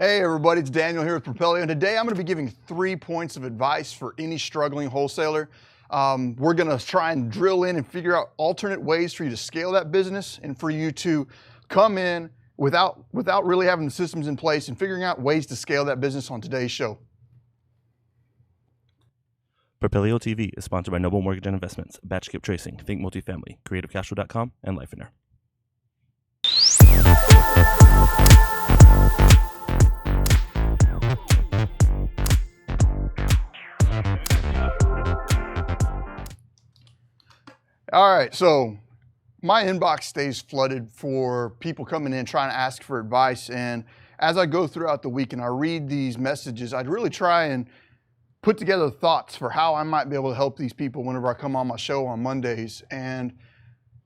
Hey everybody, it's Daniel here with Propelio, and today I'm going to be giving 3 points of advice for any struggling wholesaler. We're going to try and drill in and figure out alternate ways for you to scale that business and for you to come in without really having the systems in place and figuring out ways to scale that business on today's show. Propelio TV is sponsored by Noble Mortgage and Investments, Batch Skip Tracing, Think Multifamily, CreativeCashflow.com, and Lifeiner. All right, so my inbox stays flooded for people coming in trying to ask for advice, and as I go throughout the week and I read these messages, I'd really try and put together thoughts for how I might be able to help these people whenever I come on my show on Mondays. And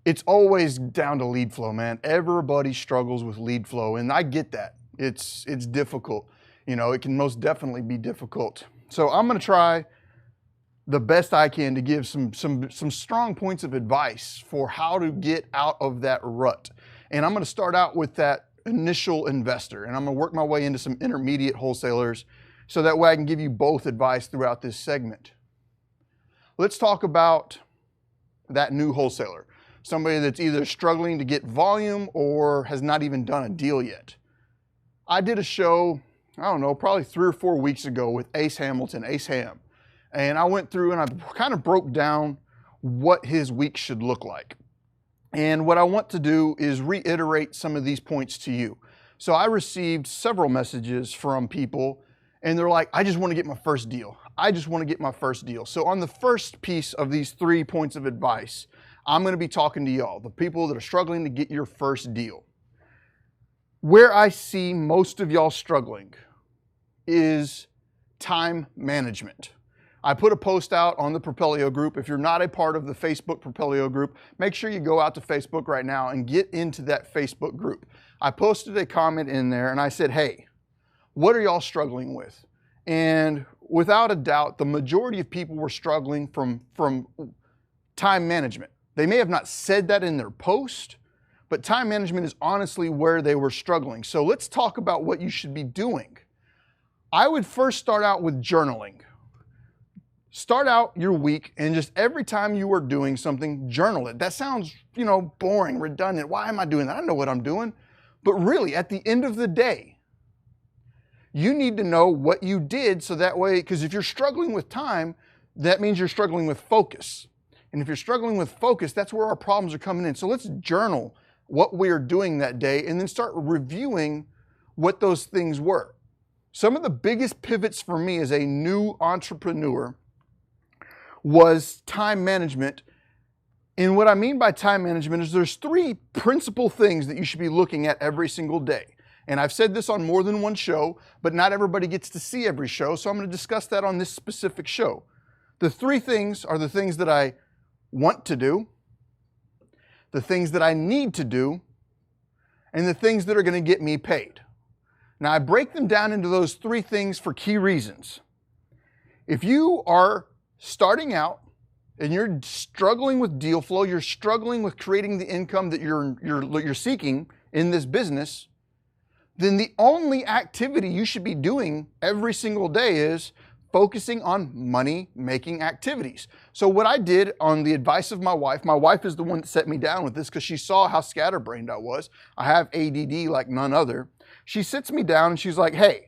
it's always down to lead flow, man. Everybody struggles with lead flow, and I get that. It's difficult. You know, it can most definitely be difficult. So I'm gonna try the best I can to give some strong points of advice for how to get out of that rut. And I'm gonna start out with that initial investor, and I'm gonna work my way into some intermediate wholesalers so that way I can give you both advice throughout this segment. Let's talk about that new wholesaler, somebody that's either struggling to get volume or has not even done a deal yet. I did a show, I don't know, probably 3 or 4 weeks ago with Ace Hamilton, Ace Ham. And I went through and I kind of broke down what his week should look like. And what I want to do is reiterate some of these points to you. So I received several messages from people and they're like, I just want to get my first deal. I just want to get my first deal. So on the first piece of these 3 points of advice, I'm going to be talking to y'all, the people that are struggling to get your first deal. Where I see most of y'all struggling is time management. I put a post out on the Propelio group. If you're not a part of the Facebook Propelio group, make sure you go out to Facebook right now and get into that Facebook group. I posted a comment in there and I said, hey, what are y'all struggling with? And without a doubt, the majority of people were struggling from time management. They may have not said that in their post, but time management is honestly where they were struggling. So let's talk about what you should be doing. I would first start out with journaling. Start out your week and just every time you are doing something, journal it. That sounds, boring, redundant. Why am I doing that? I know what I'm doing. But really, at the end of the day, you need to know what you did so that way, because if you're struggling with time, that means you're struggling with focus. And if you're struggling with focus, that's where our problems are coming in. So let's journal what we are doing that day and then start reviewing what those things were. Some of the biggest pivots for me as a new entrepreneur was time management. And what I mean by time management is there's 3 principal things that you should be looking at every single day. And I've said this on more than one show, but not everybody gets to see every show, so I'm going to discuss that on this specific show. The 3 things are the things that I want to do, the things that I need to do, and the things that are going to get me paid. Now, I break them down into those 3 things for key reasons. If you are starting out and you're struggling with deal flow, you're struggling with creating the income that you're seeking in this business, then the only activity you should be doing every single day is focusing on money-making activities. So what I did on the advice of my wife is the one that set me down with this because she saw how scatterbrained I was. I have ADD like none other. She sits me down and she's like, hey,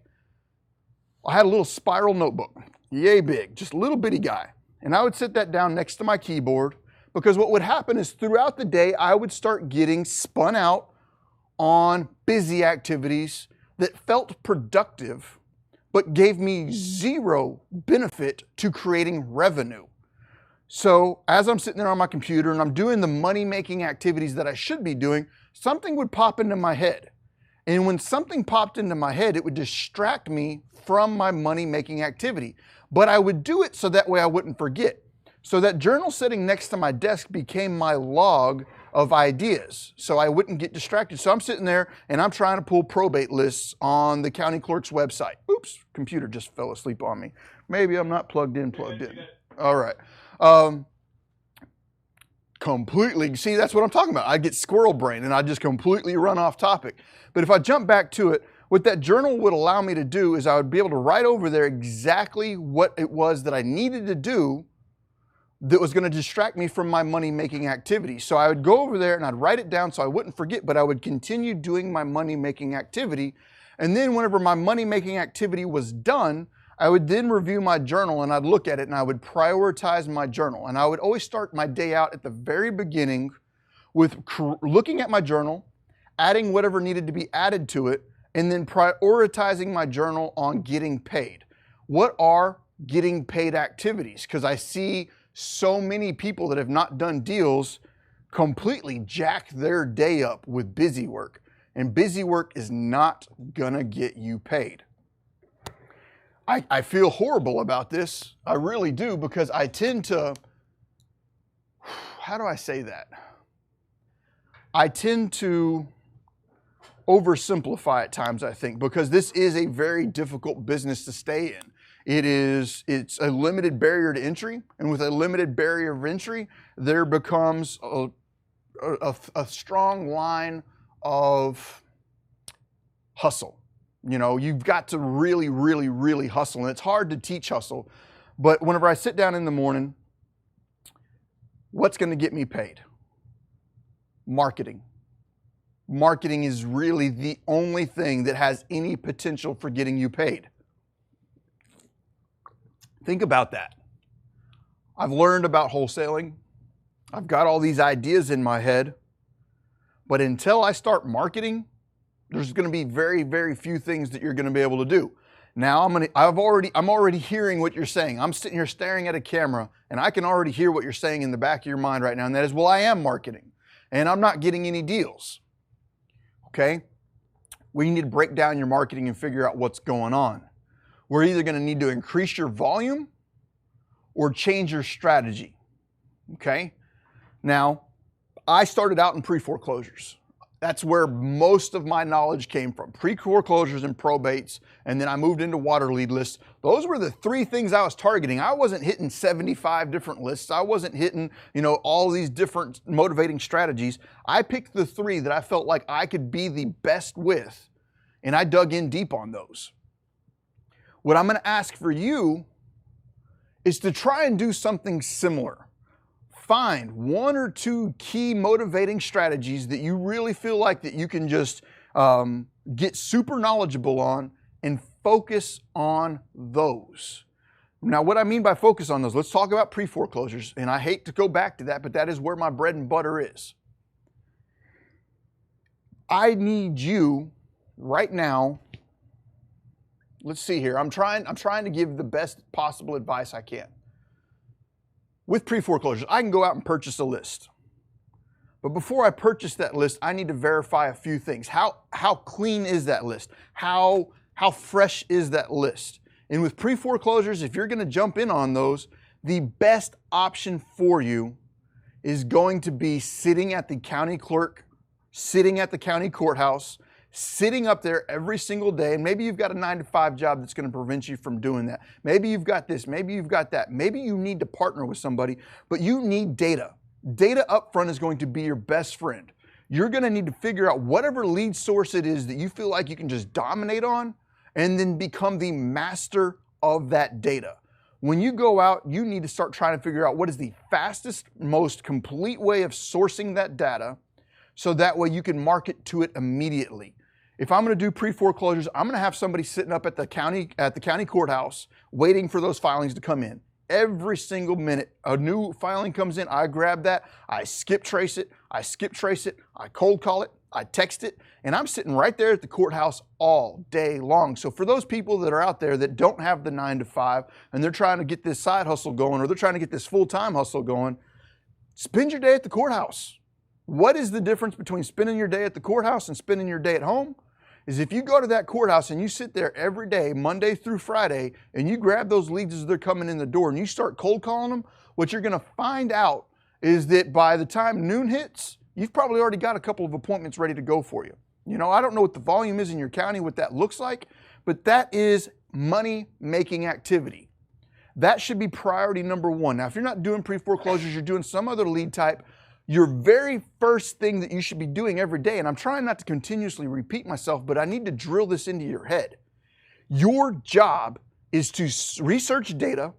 I had a little spiral notebook, yay big, just a little bitty guy. And I would sit that down next to my keyboard because what would happen is throughout the day, I would start getting spun out on busy activities that felt productive, but gave me 0 benefit to creating revenue. So as I'm sitting there on my computer and I'm doing the money-making activities that I should be doing, something would pop into my head. And when something popped into my head, it would distract me from my money-making activity. But I would do it so that way I wouldn't forget. So that journal sitting next to my desk became my log of ideas, so I wouldn't get distracted. So I'm sitting there and I'm trying to pull probate lists on the county clerk's website. Oops, computer just fell asleep on me. Maybe I'm not plugged in. All right. Completely, see, that's what I'm talking about. I get squirrel brain and I just completely run off topic. But if I jump back to it, What that journal would allow me to do is I would be able to write over there exactly what it was that I needed to do that was going to distract me from my money-making activity. So I would go over there and I'd write it down so I wouldn't forget, but I would continue doing my money-making activity. And then whenever my money-making activity was done, I would then review my journal and I'd look at it and I would prioritize my journal. And I would always start my day out at the very beginning with looking at my journal, adding whatever needed to be added to it, and then prioritizing my journal on getting paid. What are getting paid activities? Because I see so many people that have not done deals completely jack their day up with busy work. And busy work is not gonna get you paid. I feel horrible about this. I really do, because I tend to, how do I say that? I tend to oversimplify at times, I think, because this is a very difficult business to stay in. It's a limited barrier to entry, and with a limited barrier of entry, there becomes a strong line of hustle. You know, you've got to really, really, really hustle, and it's hard to teach hustle. But whenever I sit down in the morning, what's going to get me paid? Marketing. Marketing is really the only thing that has any potential for getting you paid. Think about that. I've learned about wholesaling. I've got all these ideas in my head. But until I start marketing, there's going to be very, very few things that you're going to be able to do. Now I'm already hearing what you're saying. I'm sitting here staring at a camera and I can already hear what you're saying in the back of your mind right now. And that is, well, I am marketing and I'm not getting any deals. Okay? We need to break down your marketing and figure out what's going on. We're either going to need to increase your volume or change your strategy. Okay? Now, I started out in pre-foreclosures. That's where most of my knowledge came from. Pre-foreclosures and probates, and then I moved into water lead lists. Those were the three things I was targeting. I wasn't hitting 75 different lists. I wasn't hitting, all these different motivating strategies. I picked the three that I felt like I could be the best with, and I dug in deep on those. What I'm going to ask for you is to try and do something similar. Find one or two key motivating strategies that you really feel like that you can just get super knowledgeable on and focus on those. Now, what I mean by focus on those, let's talk about pre-foreclosures. And I hate to go back to that, but that is where my bread and butter is. I need you right now. Let's see here. I'm trying to give the best possible advice I can. With pre-foreclosures, I can go out and purchase a list. But before I purchase that list, I need to verify a few things. How clean is that list? How fresh is that list? And with pre-foreclosures, if you're going to jump in on those, the best option for you is going to be sitting at the county clerk, sitting at the county courthouse, sitting up there every single day. And maybe you've got a 9-to-5 job that's going to prevent you from doing that. Maybe you've got this, maybe you've got that. Maybe you need to partner with somebody, but you need data. Data up front is going to be your best friend. You're going to need to figure out whatever lead source it is that you feel like you can just dominate on and then become the master of that data. When you go out, you need to start trying to figure out what is the fastest, most complete way of sourcing that data so that way you can market to it immediately. If I'm going to do pre-foreclosures, I'm going to have somebody sitting up at the county courthouse waiting for those filings to come in. Every single minute a new filing comes in, I grab that, I skip trace it, I cold call it, I text it, and I'm sitting right there at the courthouse all day long. So for those people that are out there that don't have the 9-to-5 and they're trying to get this side hustle going or they're trying to get this full-time hustle going, spend your day at the courthouse. What is the difference between spending your day at the courthouse and spending your day at home? Is if you go to that courthouse and you sit there every day, Monday through Friday, and you grab those leads as they're coming in the door and you start cold calling them, what you're going to find out is that by the time noon hits, you've probably already got a couple of appointments ready to go for you. I don't know what the volume is in your county, what that looks like, but that is money-making activity. That should be priority number one. Now, if you're not doing pre-foreclosures, you're doing some other lead type, your very first thing that you should be doing every day, and I'm trying not to continuously repeat myself, but I need to drill this into your head. Your job is to research data,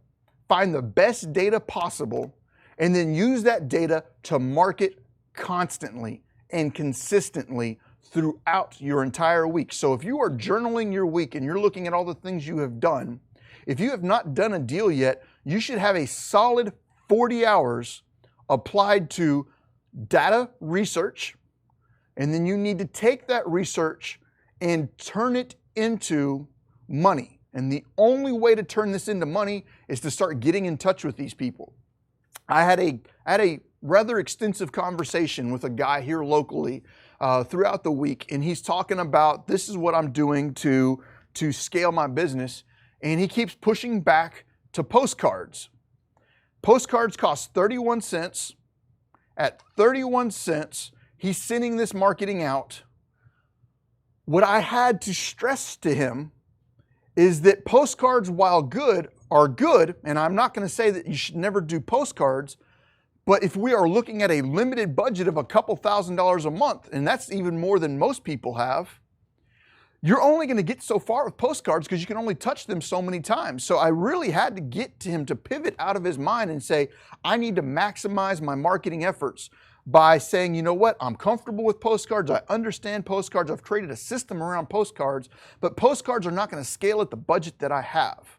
find the best data possible, and then use that data to market constantly and consistently throughout your entire week. So if you are journaling your week and you're looking at all the things you have done, if you have not done a deal yet, you should have a solid 40 hours applied to data research, and then you need to take that research and turn it into money. And the only way to turn this into money is to start getting in touch with these people. I had a rather extensive conversation with a guy here locally throughout the week, and he's talking about, this is what I'm doing to scale my business, and he keeps pushing back to postcards. Postcards cost 31 cents. At 31 cents, he's sending this marketing out. What I had to stress to him is that postcards, while good, are good, and I'm not going to say that you should never do postcards, but if we are looking at a limited budget of a couple $1,000s a month, and that's even more than most people have, you're only going to get so far with postcards because you can only touch them so many times. So I really had to get to him to pivot out of his mind and say, I need to maximize my marketing efforts by saying, you know what, I'm comfortable with postcards, I understand postcards, I've created a system around postcards, but postcards are not going to scale at the budget that I have.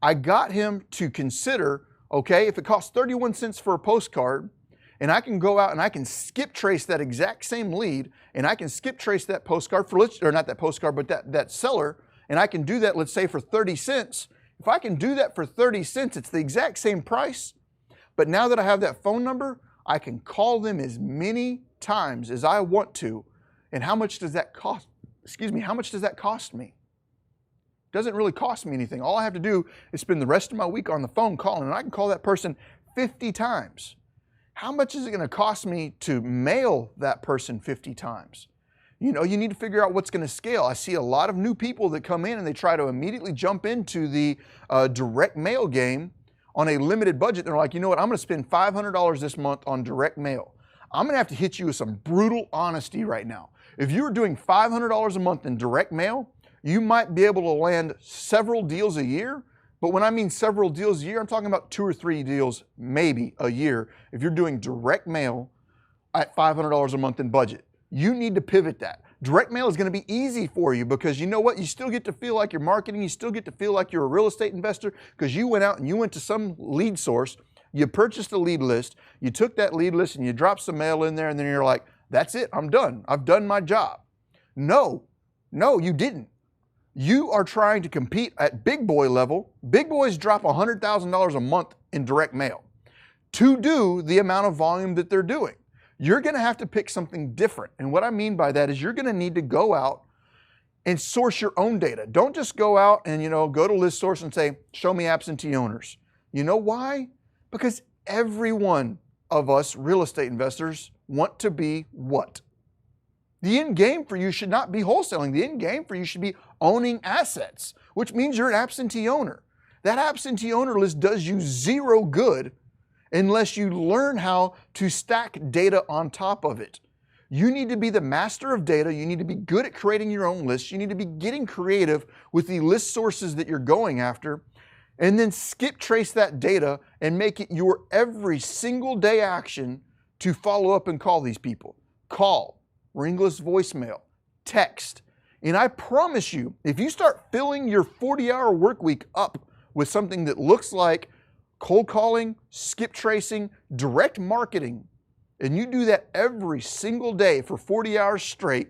I got him to consider, okay, if it costs 31 cents for a postcard, and I can go out and I can skip trace that exact same lead, and I can skip trace that postcard for, or not that postcard, but that seller, and I can do that, let's say, for 30 cents. If I can do that for 30 cents, it's the exact same price, but now that I have that phone number, I can call them as many times as I want to. And how much does that cost? How much does that cost me? It doesn't really cost me anything. All I have to do is spend the rest of my week on the phone calling, and I can call that person 50 times. How much is it going to cost me to mail that person 50 times? You know, you need to figure out what's going to scale. I see a lot of new people that come in and they try to immediately jump into the direct mail game on a limited budget. They're like, you know what, I'm going to spend $500 this month on direct mail. I'm going to have to hit you with some brutal honesty right now. If you were doing $500 a month in direct mail, you might be able to land several deals a year. But when I mean several deals a year, I'm talking about 2 or 3 deals maybe a year. If you're doing direct mail at $500 a month in budget, you need to pivot that. Direct mail is going to be easy for you because you know what? You still get to feel like you're marketing. You still get to feel like you're a real estate investor because you went out and you went to some lead source. You purchased a lead list. You took that lead list and you dropped some mail in there, and then you're like, that's it. I'm done. I've done my job. No, you didn't. You are trying to compete at big boy level. Big boys drop $100,000 a month in direct mail to do the amount of volume that they're doing. You're going to have to pick something different. And what I mean by that is you're going to need to go out and source your own data. Don't just go out and, go to list source and say, show me absentee owners. You know why? Because every one of us real estate investors want to be what? The end game for you should not be wholesaling. The end game for you should be owning assets, which means you're an absentee owner. That absentee owner list does you zero good unless you learn how to stack data on top of it. You need to be the master of data. You need to be good at creating your own lists. You need to be getting creative with the list sources that you're going after, and then skip trace that data and make it your every single day action to follow up and call these people. Call, ringless voicemail, text. And I promise you, if you start filling your 40-hour work week up with something that looks like cold calling, skip tracing, direct marketing, and you do that every single day for 40 hours straight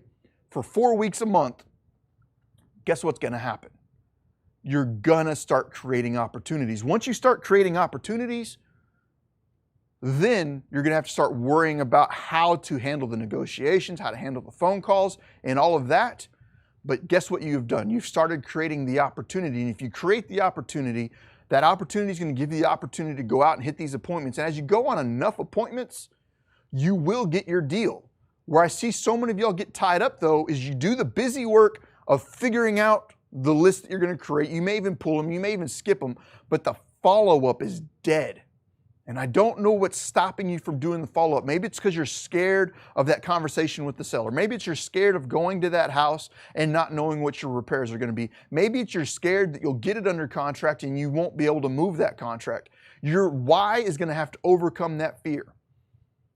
for 4 weeks a month, guess what's going to happen? You're going to start creating opportunities. Once you start creating opportunities, then you're going to have to start worrying about how to handle the negotiations, how to handle the phone calls, and all of that. But guess what you've done? You've started creating the opportunity. And if you create the opportunity, that opportunity is going to give you the opportunity to go out and hit these appointments. And as you go on enough appointments, you will get your deal. Where I see so many of y'all get tied up, though, is you do the busy work of figuring out the list that you're going to create. You may even pull them, you may even skip them, but the follow-up is dead. And I don't know what's stopping you from doing the follow-up. Maybe it's because you're scared of that conversation with the seller. Maybe it's you're scared of going to that house and not knowing what your repairs are going to be. Maybe it's you're scared that you'll get it under contract and you won't be able to move that contract. Your why is going to have to overcome that fear.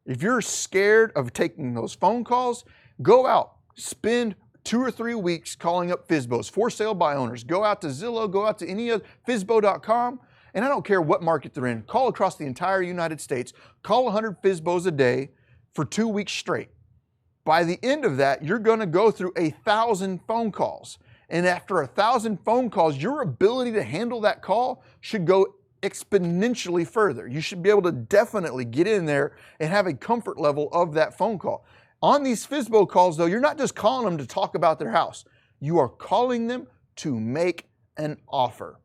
If you're scared of taking those phone calls, go out, spend 2 or 3 weeks calling up FSBOs, for sale by owners. Go out to Zillow, go out to any other, FSBO.com. And I don't care what market they're in, call across the entire United States, call 100 FSBOs a day for 2 weeks straight. By the end of that, you're going to go through 1,000 phone calls. And after 1,000 phone calls, your ability to handle that call should go exponentially further. You should be able to definitely get in there and have a comfort level of that phone call. On these FSBO calls, though, you're not just calling them to talk about their house. You are calling them to make an offer.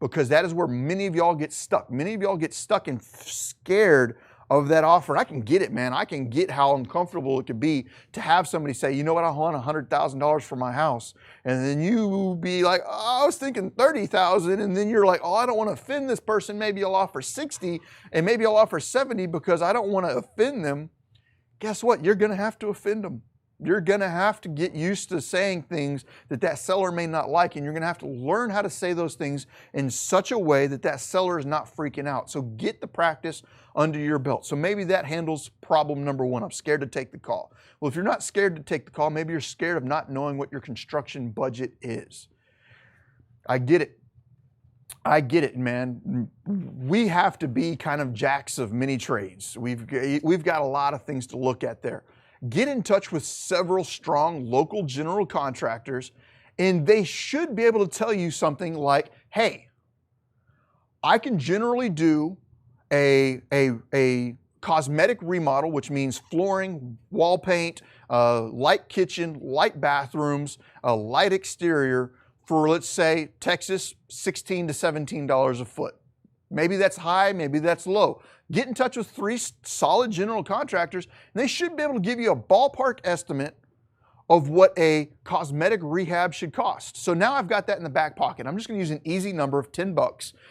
Because that is where many of y'all get stuck. Many of y'all get stuck and scared of that offer. And I can get it, man. I can get how uncomfortable it could be to have somebody say, you know what, I want $100,000 for my house. And then you be like, oh, I was thinking $30,000. And then you're like, oh, I don't want to offend this person. Maybe I'll offer 60 and maybe I'll offer 70 because I don't want to offend them. Guess what? You're going to have to offend them. You're going to have to get used to saying things that that seller may not like, and you're going to have to learn how to say those things in such a way that that seller is not freaking out. So get the practice under your belt. So maybe that handles problem number one. I'm scared to take the call. Well, if you're not scared to take the call, maybe you're scared of not knowing what your construction budget is. I get it. I get it, man. We have to be kind of jacks of many trades. We've got a lot of things to look at there. Get in touch with several strong local general contractors, and they should be able to tell you something like, hey, I can generally do a cosmetic remodel, which means flooring, wall paint, light kitchen, light bathrooms, a light exterior for, let's say, Texas, $16 to $17 a foot. Maybe that's high, maybe that's low. Get in touch with 3 solid general contractors, and they should be able to give you a ballpark estimate of what a cosmetic rehab should cost. So now I've got that in the back pocket. I'm just going to use an easy number of $10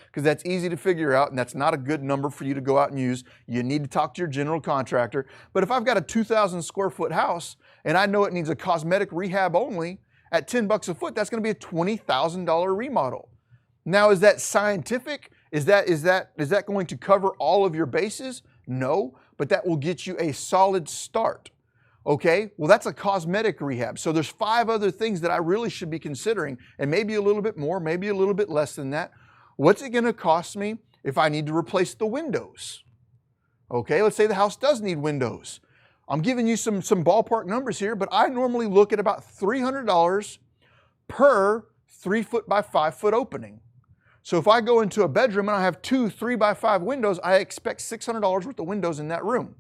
because that's easy to figure out, and that's not a good number for you to go out and use. You need to talk to your general contractor. But if I've got a 2,000 square foot house and I know it needs a cosmetic rehab only at $10 a foot, that's going to be a $20,000 remodel. Now, is that scientific? Is that going to cover all of your bases? No, but that will get you a solid start. Okay, well, that's a cosmetic rehab. So there's 5 other things that I really should be considering, and maybe a little bit more, maybe a little bit less than that. What's it going to cost me if I need to replace the windows? Okay, let's say the house does need windows. I'm giving you some ballpark numbers here, but I normally look at about $300 per 3 foot by 5 foot opening. So if I go into a bedroom and I have 2 3x5 windows, I expect $600 worth of windows in that room.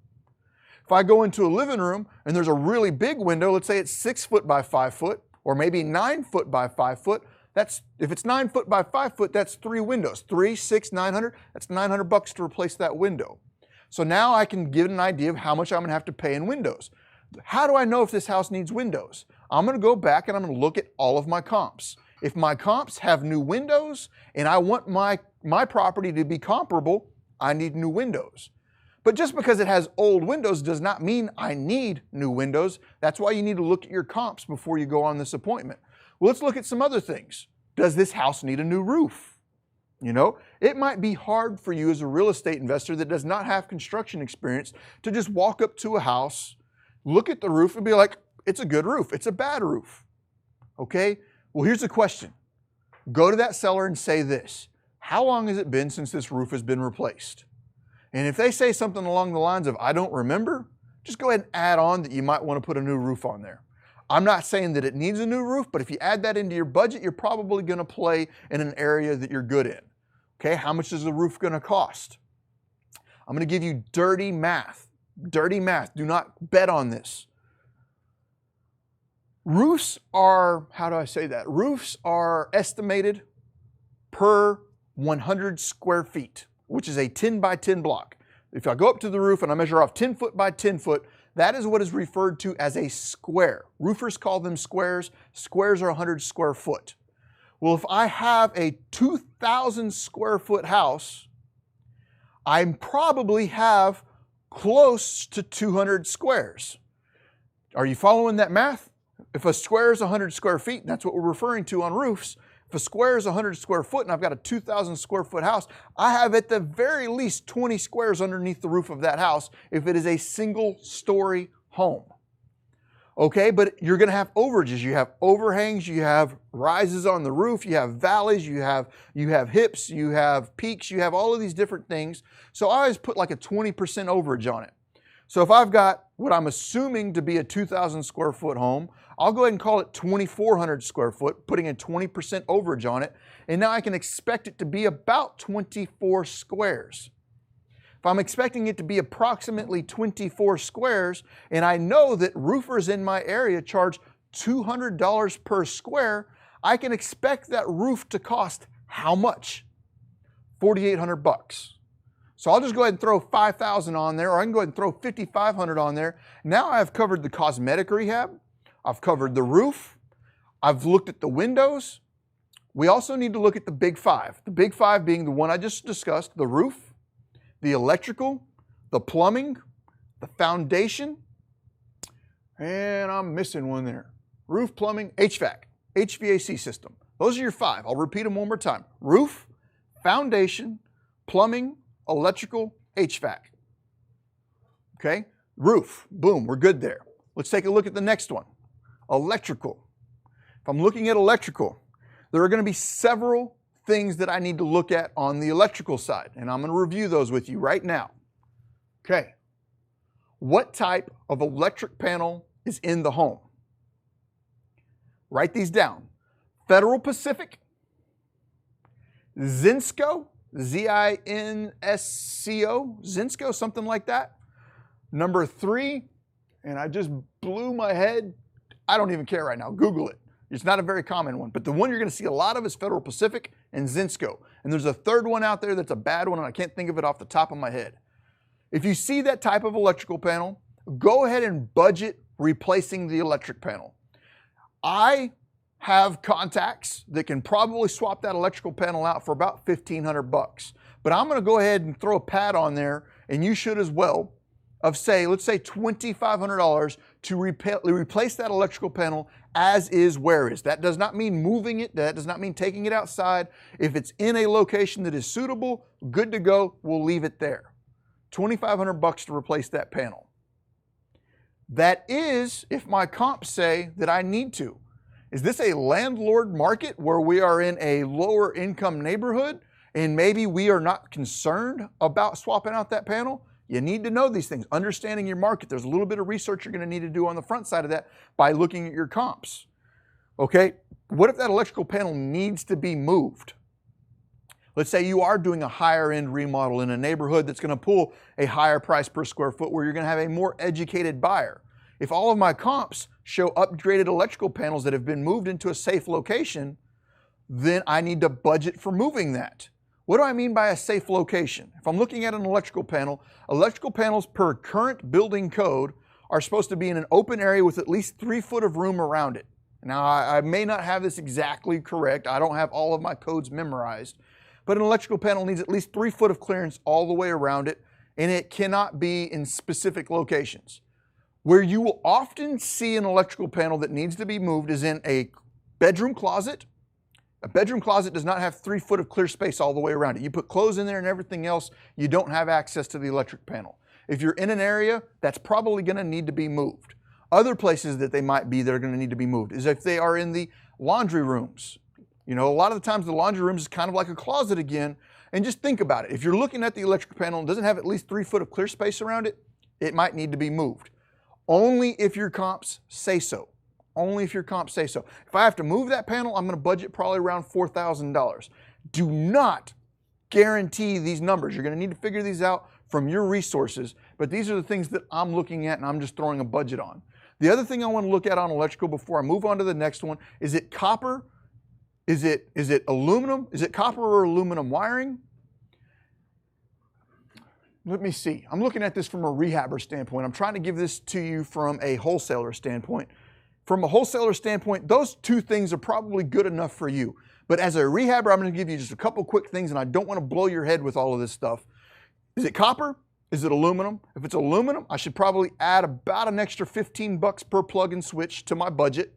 If I go into a living room and there's a really big window, let's say it's 6 foot by 5 foot, or maybe 9 foot by 5 foot, if it's 9 foot by 5 foot, that's 3 windows. 3, 6, 900, that's $900 to replace that window. So now I can get an idea of how much I'm gonna have to pay in windows. How do I know if this house needs windows? I'm gonna go back and I'm gonna look at all of my comps. If my comps have new windows and I want my property to be comparable, I need new windows. But just because it has old windows does not mean I need new windows. That's why you need to look at your comps before you go on this appointment. Well, let's look at some other things. Does this house need a new roof? You know, it might be hard for you as a real estate investor that does not have construction experience to just walk up to a house, look at the roof and be like, it's a good roof, it's a bad roof. Okay? Well, here's the question. Go to that seller and say this: how long has it been since this roof has been replaced? And if they say something along the lines of, I don't remember, just go ahead and add on that you might want to put a new roof on there. I'm not saying that it needs a new roof, but if you add that into your budget, you're probably going to play in an area that you're good in. Okay, how much is the roof going to cost? I'm going to give you dirty math. Dirty math. Do not bet on this. Roofs are, how do I say that? Roofs are estimated per 100 square feet, which is a 10 by 10 block. If I go up to the roof and I measure off 10 foot by 10 foot, that is what is referred to as a square. Roofers call them squares. Squares are 100 square foot. Well, if I have a 2,000 square foot house, I probably have close to 200 squares. Are you following that math? If a square is 100 square feet, and that's what we're referring to on roofs, if a square is 100 square foot and I've got a 2,000 square foot house, I have at the very least 20 squares underneath the roof of that house if it is a single story home. Okay, but you're going to have overages. You have overhangs, you have rises on the roof, you have valleys, you have hips, you have peaks, you have all of these different things. So I always put like a 20% overage on it. So if I've got what I'm assuming to be a 2,000 square foot home, I'll go ahead and call it 2,400 square foot, putting a 20% overage on it. And now I can expect it to be about 24 squares. If I'm expecting it to be approximately 24 squares, and I know that roofers in my area charge $200 per square, I can expect that roof to cost how much? $4,800. So I'll just go ahead and throw $5,000 on there, or I can go ahead and throw $5,500 on there. Now I've covered the cosmetic rehab, I've covered the roof, I've looked at the windows. We also need to look at the big five. The big five being the one I just discussed, the roof, the electrical, the plumbing, the foundation, and I'm missing one there. Roof, plumbing, HVAC, HVAC system. Those are your five. I'll repeat them one more time. Roof, foundation, plumbing, electrical, HVAC. Okay, roof, boom, we're good there. Let's take a look at the next one. Electrical. If I'm looking at electrical, there are going to be several things that I need to look at on the electrical side, and I'm going to review those with you right now. Okay, what type of electric panel is in the home? Write these down. Federal Pacific, Zinsco, Z-I-N-S-C-O, Zinsco, something like that. Number 3, and I just blew my head, I don't even care right now, Google it. It's not a very common one, but the one you're going to see a lot of is Federal Pacific and Zinsco. And there's a third one out there that's a bad one, and I can't think of it off the top of my head. If you see that type of electrical panel, go ahead and budget replacing the electric panel. I have contacts that can probably swap that electrical panel out for about $1,500. But I'm going to go ahead and throw a pad on there, and you should as well, of say, let's say $2,500 to replace that electrical panel as is, where is. That does not mean moving it. That does not mean taking it outside. If it's in a location that is suitable, good to go, we'll leave it there. $2,500 to replace that panel. That is if my comps say that I need to. Is this a landlord market where we are in a lower income neighborhood and maybe we are not concerned about swapping out that panel? You need to know these things, understanding your market. There's a little bit of research you're going to need to do on the front side of that by looking at your comps. Okay, what if that electrical panel needs to be moved? Let's say you are doing a higher end remodel in a neighborhood that's going to pull a higher price per square foot where you're going to have a more educated buyer. If all of my comps show upgraded electrical panels that have been moved into a safe location, then I need to budget for moving that. What do I mean by a safe location? If I'm looking at an electrical panels per current building code are supposed to be in an open area with at least 3 foot of room around it. Now, I may not have this exactly correct. I don't have all of my codes memorized, but an electrical panel needs at least 3 foot of clearance all the way around it, and it cannot be in specific locations. Where you will often see an electrical panel that needs to be moved is in a bedroom closet. A bedroom closet does not have 3 foot of clear space all the way around it. You put clothes in there and everything else, you don't have access to the electric panel. If you're in an area, that's probably going to need to be moved. Other places that they might be that are going to need to be moved is if they are in the laundry rooms. You know, a lot of the times the laundry rooms is kind of like a closet again. And just think about it. If you're looking at the electric panel and doesn't have at least 3 foot of clear space around it, it might need to be moved. Only if your comps say so. Only if your comps say so. If I have to move that panel, I'm going to budget probably around $4,000. Do not guarantee these numbers. You're going to need to figure these out from your resources, but these are the things that I'm looking at and I'm just throwing a budget on. The other thing I want to look at on electrical before I move on to the next one, is it copper? Is it aluminum? Is it copper or aluminum wiring? Let me see. I'm looking at this from a rehabber standpoint. I'm trying to give this to you from a wholesaler standpoint. From a wholesaler standpoint, those two things are probably good enough for you. But as a rehabber, I'm going to give you just a couple quick things, and I don't want to blow your head with all of this stuff. Is it copper? Is it aluminum? If it's aluminum, I should probably add about an extra $15 per plug and switch to my budget.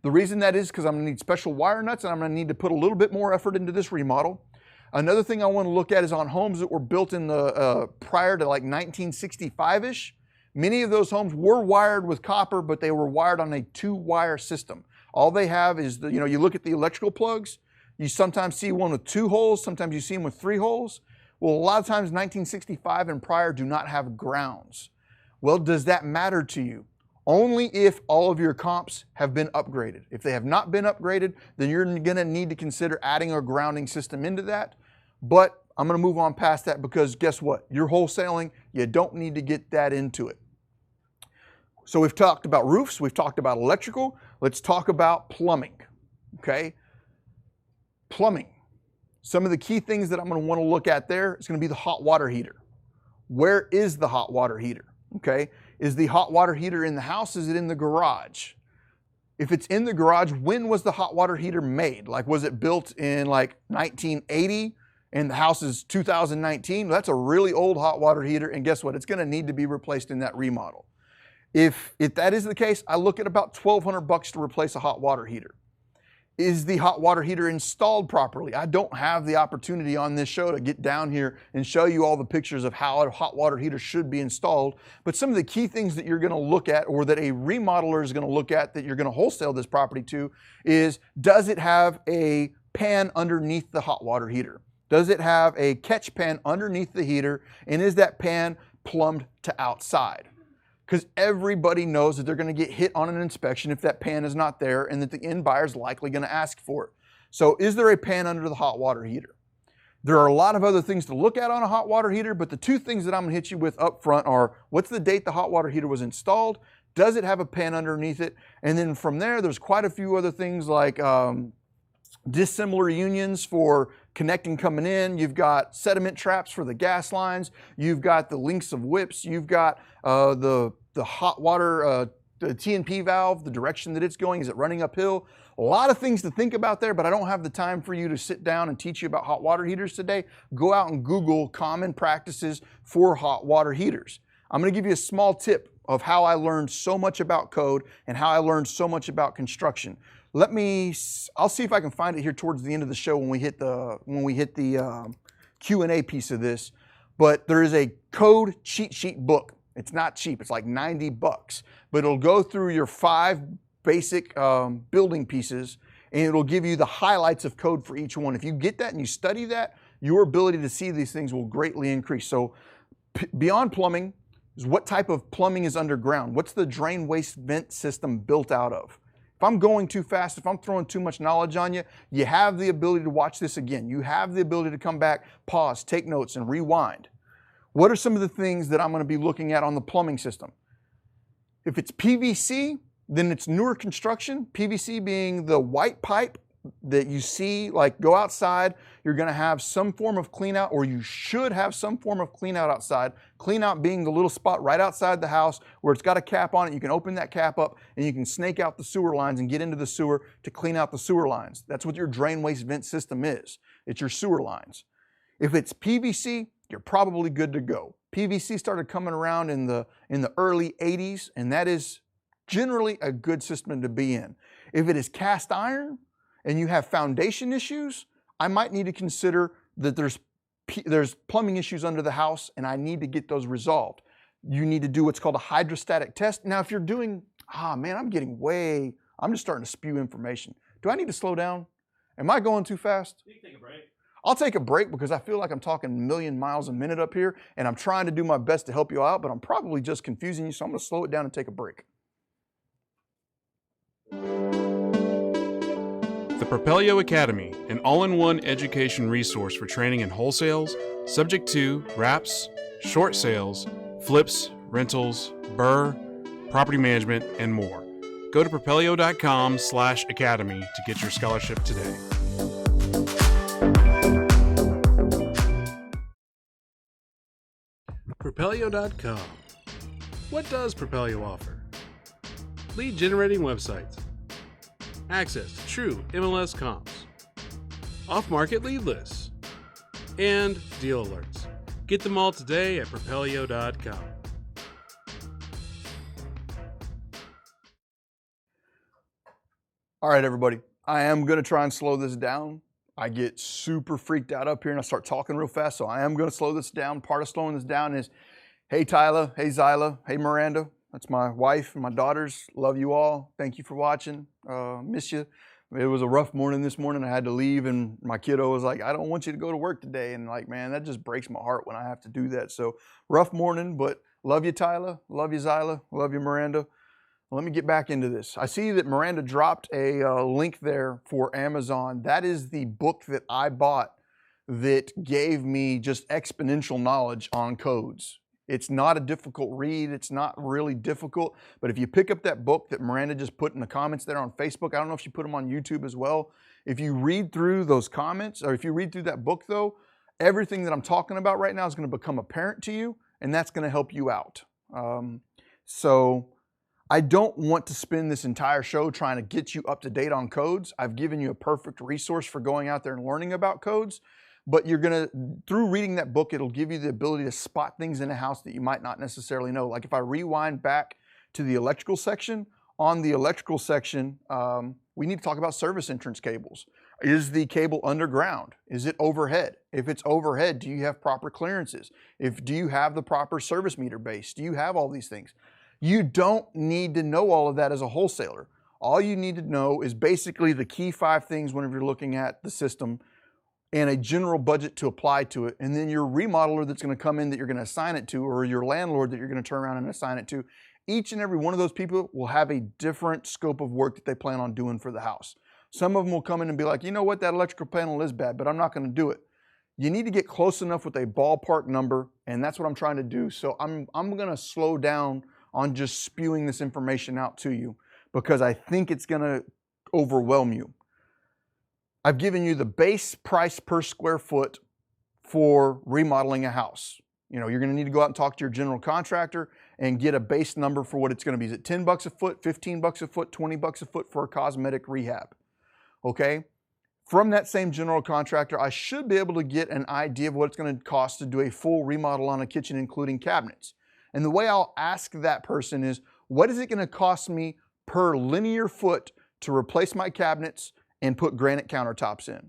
The reason that is because I'm gonna need special wire nuts and I'm gonna need to put a little bit more effort into this remodel. Another thing I wanna look at is on homes that were built in the prior to like 1965-ish. Many of those homes were wired with copper, but they were wired on a 2-wire system. All they have is, you look at the electrical plugs, you sometimes see one with 2 holes, sometimes you see them with 3 holes. Well, a lot of times 1965 and prior do not have grounds. Well, does that matter to you? Only if all of your comps have been upgraded. If they have not been upgraded, then you're gonna need to consider adding a grounding system into that. But I'm gonna move on past that because guess what? You're wholesaling, you don't need to get that into it. So we've talked about roofs, we've talked about electrical, let's talk about plumbing, okay? Plumbing. Some of the key things that I'm gonna wanna look at there is gonna be the hot water heater. Where is the hot water heater, okay? Is the hot water heater in the house? Is it in the garage? If it's in the garage, when was the hot water heater made? Like, was it built in like 1980 and the house is 2019? That's a really old hot water heater, and guess what? It's gonna need to be replaced in that remodel. If that is the case, I look at about $1,200 to replace a hot water heater. Is the hot water heater installed properly? I don't have the opportunity on this show to get down here and show you all the pictures of how a hot water heater should be installed, but some of the key things that you're gonna look at, or that a remodeler is gonna look at, that you're gonna wholesale this property to, is does it have a pan underneath the hot water heater? Does it have a catch pan underneath the heater, and is that pan plumbed to outside? Because everybody knows that they're going to get hit on an inspection if that pan is not there, and that the end buyer is likely going to ask for it. So is there a pan under the hot water heater? There are a lot of other things to look at on a hot water heater, but the 2 things that I'm going to hit you with up front are, what's the date the hot water heater was installed? Does it have a pan underneath it? And then from there, there's quite a few other things like dissimilar unions for connecting coming in. You've got sediment traps for the gas lines. You've got the links of whips. You've got the hot water, the T&P valve, the direction that it's going. Is it running uphill? A lot of things to think about there, but I don't have the time for you to sit down and teach you about hot water heaters today. Go out and Google common practices for hot water heaters. I'm going to give you a small tip of how I learned so much about code and how I learned so much about construction. I'll see if I can find it here towards the end of the show when we hit the Q&A piece of this. But there is a code cheat sheet book. It's not cheap. It's like $90, but it'll go through your 5 basic building pieces, and it'll give you the highlights of code for each one. If you get that and you study that, your ability to see these things will greatly increase. So beyond plumbing is what type of plumbing is underground. What's the drain waste vent system built out of? If I'm going too fast, if I'm throwing too much knowledge on you, you have the ability to watch this again. You have the ability to come back, pause, take notes, and rewind. What are some of the things that I'm going to be looking at on the plumbing system? If it's PVC, then it's newer construction. PVC being the white pipe that you see, like go outside, you're going to have some form of clean out, or you should have some form of clean out outside. Clean out being the little spot right outside the house where it's got a cap on it. You can open that cap up and you can snake out the sewer lines and get into the sewer to clean out the sewer lines. That's what your drain waste vent system is. It's your sewer lines. If it's PVC, you're probably good to go. PVC started coming around in the early 80s, and that is generally a good system to be in. If it is cast iron and you have foundation issues, I might need to consider that there's plumbing issues under the house and I need to get those resolved. You need to do what's called a hydrostatic test. Now, if you're doing, I'm just starting to spew information. Do I need to slow down? Am I going too fast? You can take a break. I'll take a break because I feel like I'm talking a million miles a minute up here, and I'm trying to do my best to help you out, but I'm probably just confusing you, so I'm going to slow it down and take a break. The Propelio Academy, an all-in-one education resource for training in wholesales, subject to wraps, short sales, flips, rentals, BRRRR, property management, and more. Go to propelio.com/academy to get your scholarship today. Propelio.com. What does Propelio offer? Lead generating websites, access to true MLS comps, off-market lead lists, and deal alerts. Get them all today at Propelio.com. All right, everybody. I am going to try and slow this down. I get super freaked out up here and I start talking real fast, so I am going to slow this down. Part of slowing this down is, hey, Tyler, hey, Zyla, hey, Miranda. That's my wife and my daughters. Love you all. Thank you for watching. Miss you. It was a rough morning this morning. I had to leave, and my kiddo was like, I don't want you to go to work today. And like, man, that just breaks my heart when I have to do that. So rough morning, but love you, Tyler. Love you, Zyla. Love you, Miranda. Let me get back into this. I see that Miranda dropped a link there for Amazon. That is the book that I bought that gave me just exponential knowledge on codes. It's not a difficult read. It's not really difficult. But if you pick up that book that Miranda just put in the comments there on Facebook, I don't know if she put them on YouTube as well. If you read through those comments, or if you read through that book though, everything that I'm talking about right now is going to become apparent to you, and that's going to help you out. So I don't want to spend this entire show trying to get you up to date on codes. I've given you a perfect resource for going out there and learning about codes. But you're gonna, through reading that book, it'll give you the ability to spot things in a house that you might not necessarily know. Like if I rewind back to the electrical section, on the electrical section, we need to talk about service entrance cables. Is the cable underground? Is it overhead? If it's overhead, do you have proper clearances? Do you have the proper service meter base? Do you have all these things? You don't need to know all of that as a wholesaler. All you need to know is basically the key 5 things whenever you're looking at the system, and a general budget to apply to it. And then your remodeler that's going to come in that you're going to assign it to, or your landlord that you're going to turn around and assign it to, each and every one of those people will have a different scope of work that they plan on doing for the house. Some of them will come in and be like, you know what, that electrical panel is bad, but I'm not going to do it. You need to get close enough with a ballpark number, and that's what I'm trying to do. So I'm going to slow down on just spewing this information out to you because I think it's going to overwhelm you. I've given you the base price per square foot for remodeling a house. You know, you're going to need to go out and talk to your general contractor and get a base number for what it's going to be. Is it 10 bucks a foot, 15 bucks a foot, 20 bucks a foot for a cosmetic rehab? Okay. From that same general contractor, I should be able to get an idea of what it's going to cost to do a full remodel on a kitchen, including cabinets. And the way I'll ask that person is, what is it going to cost me per linear foot to replace my cabinets and put granite countertops in?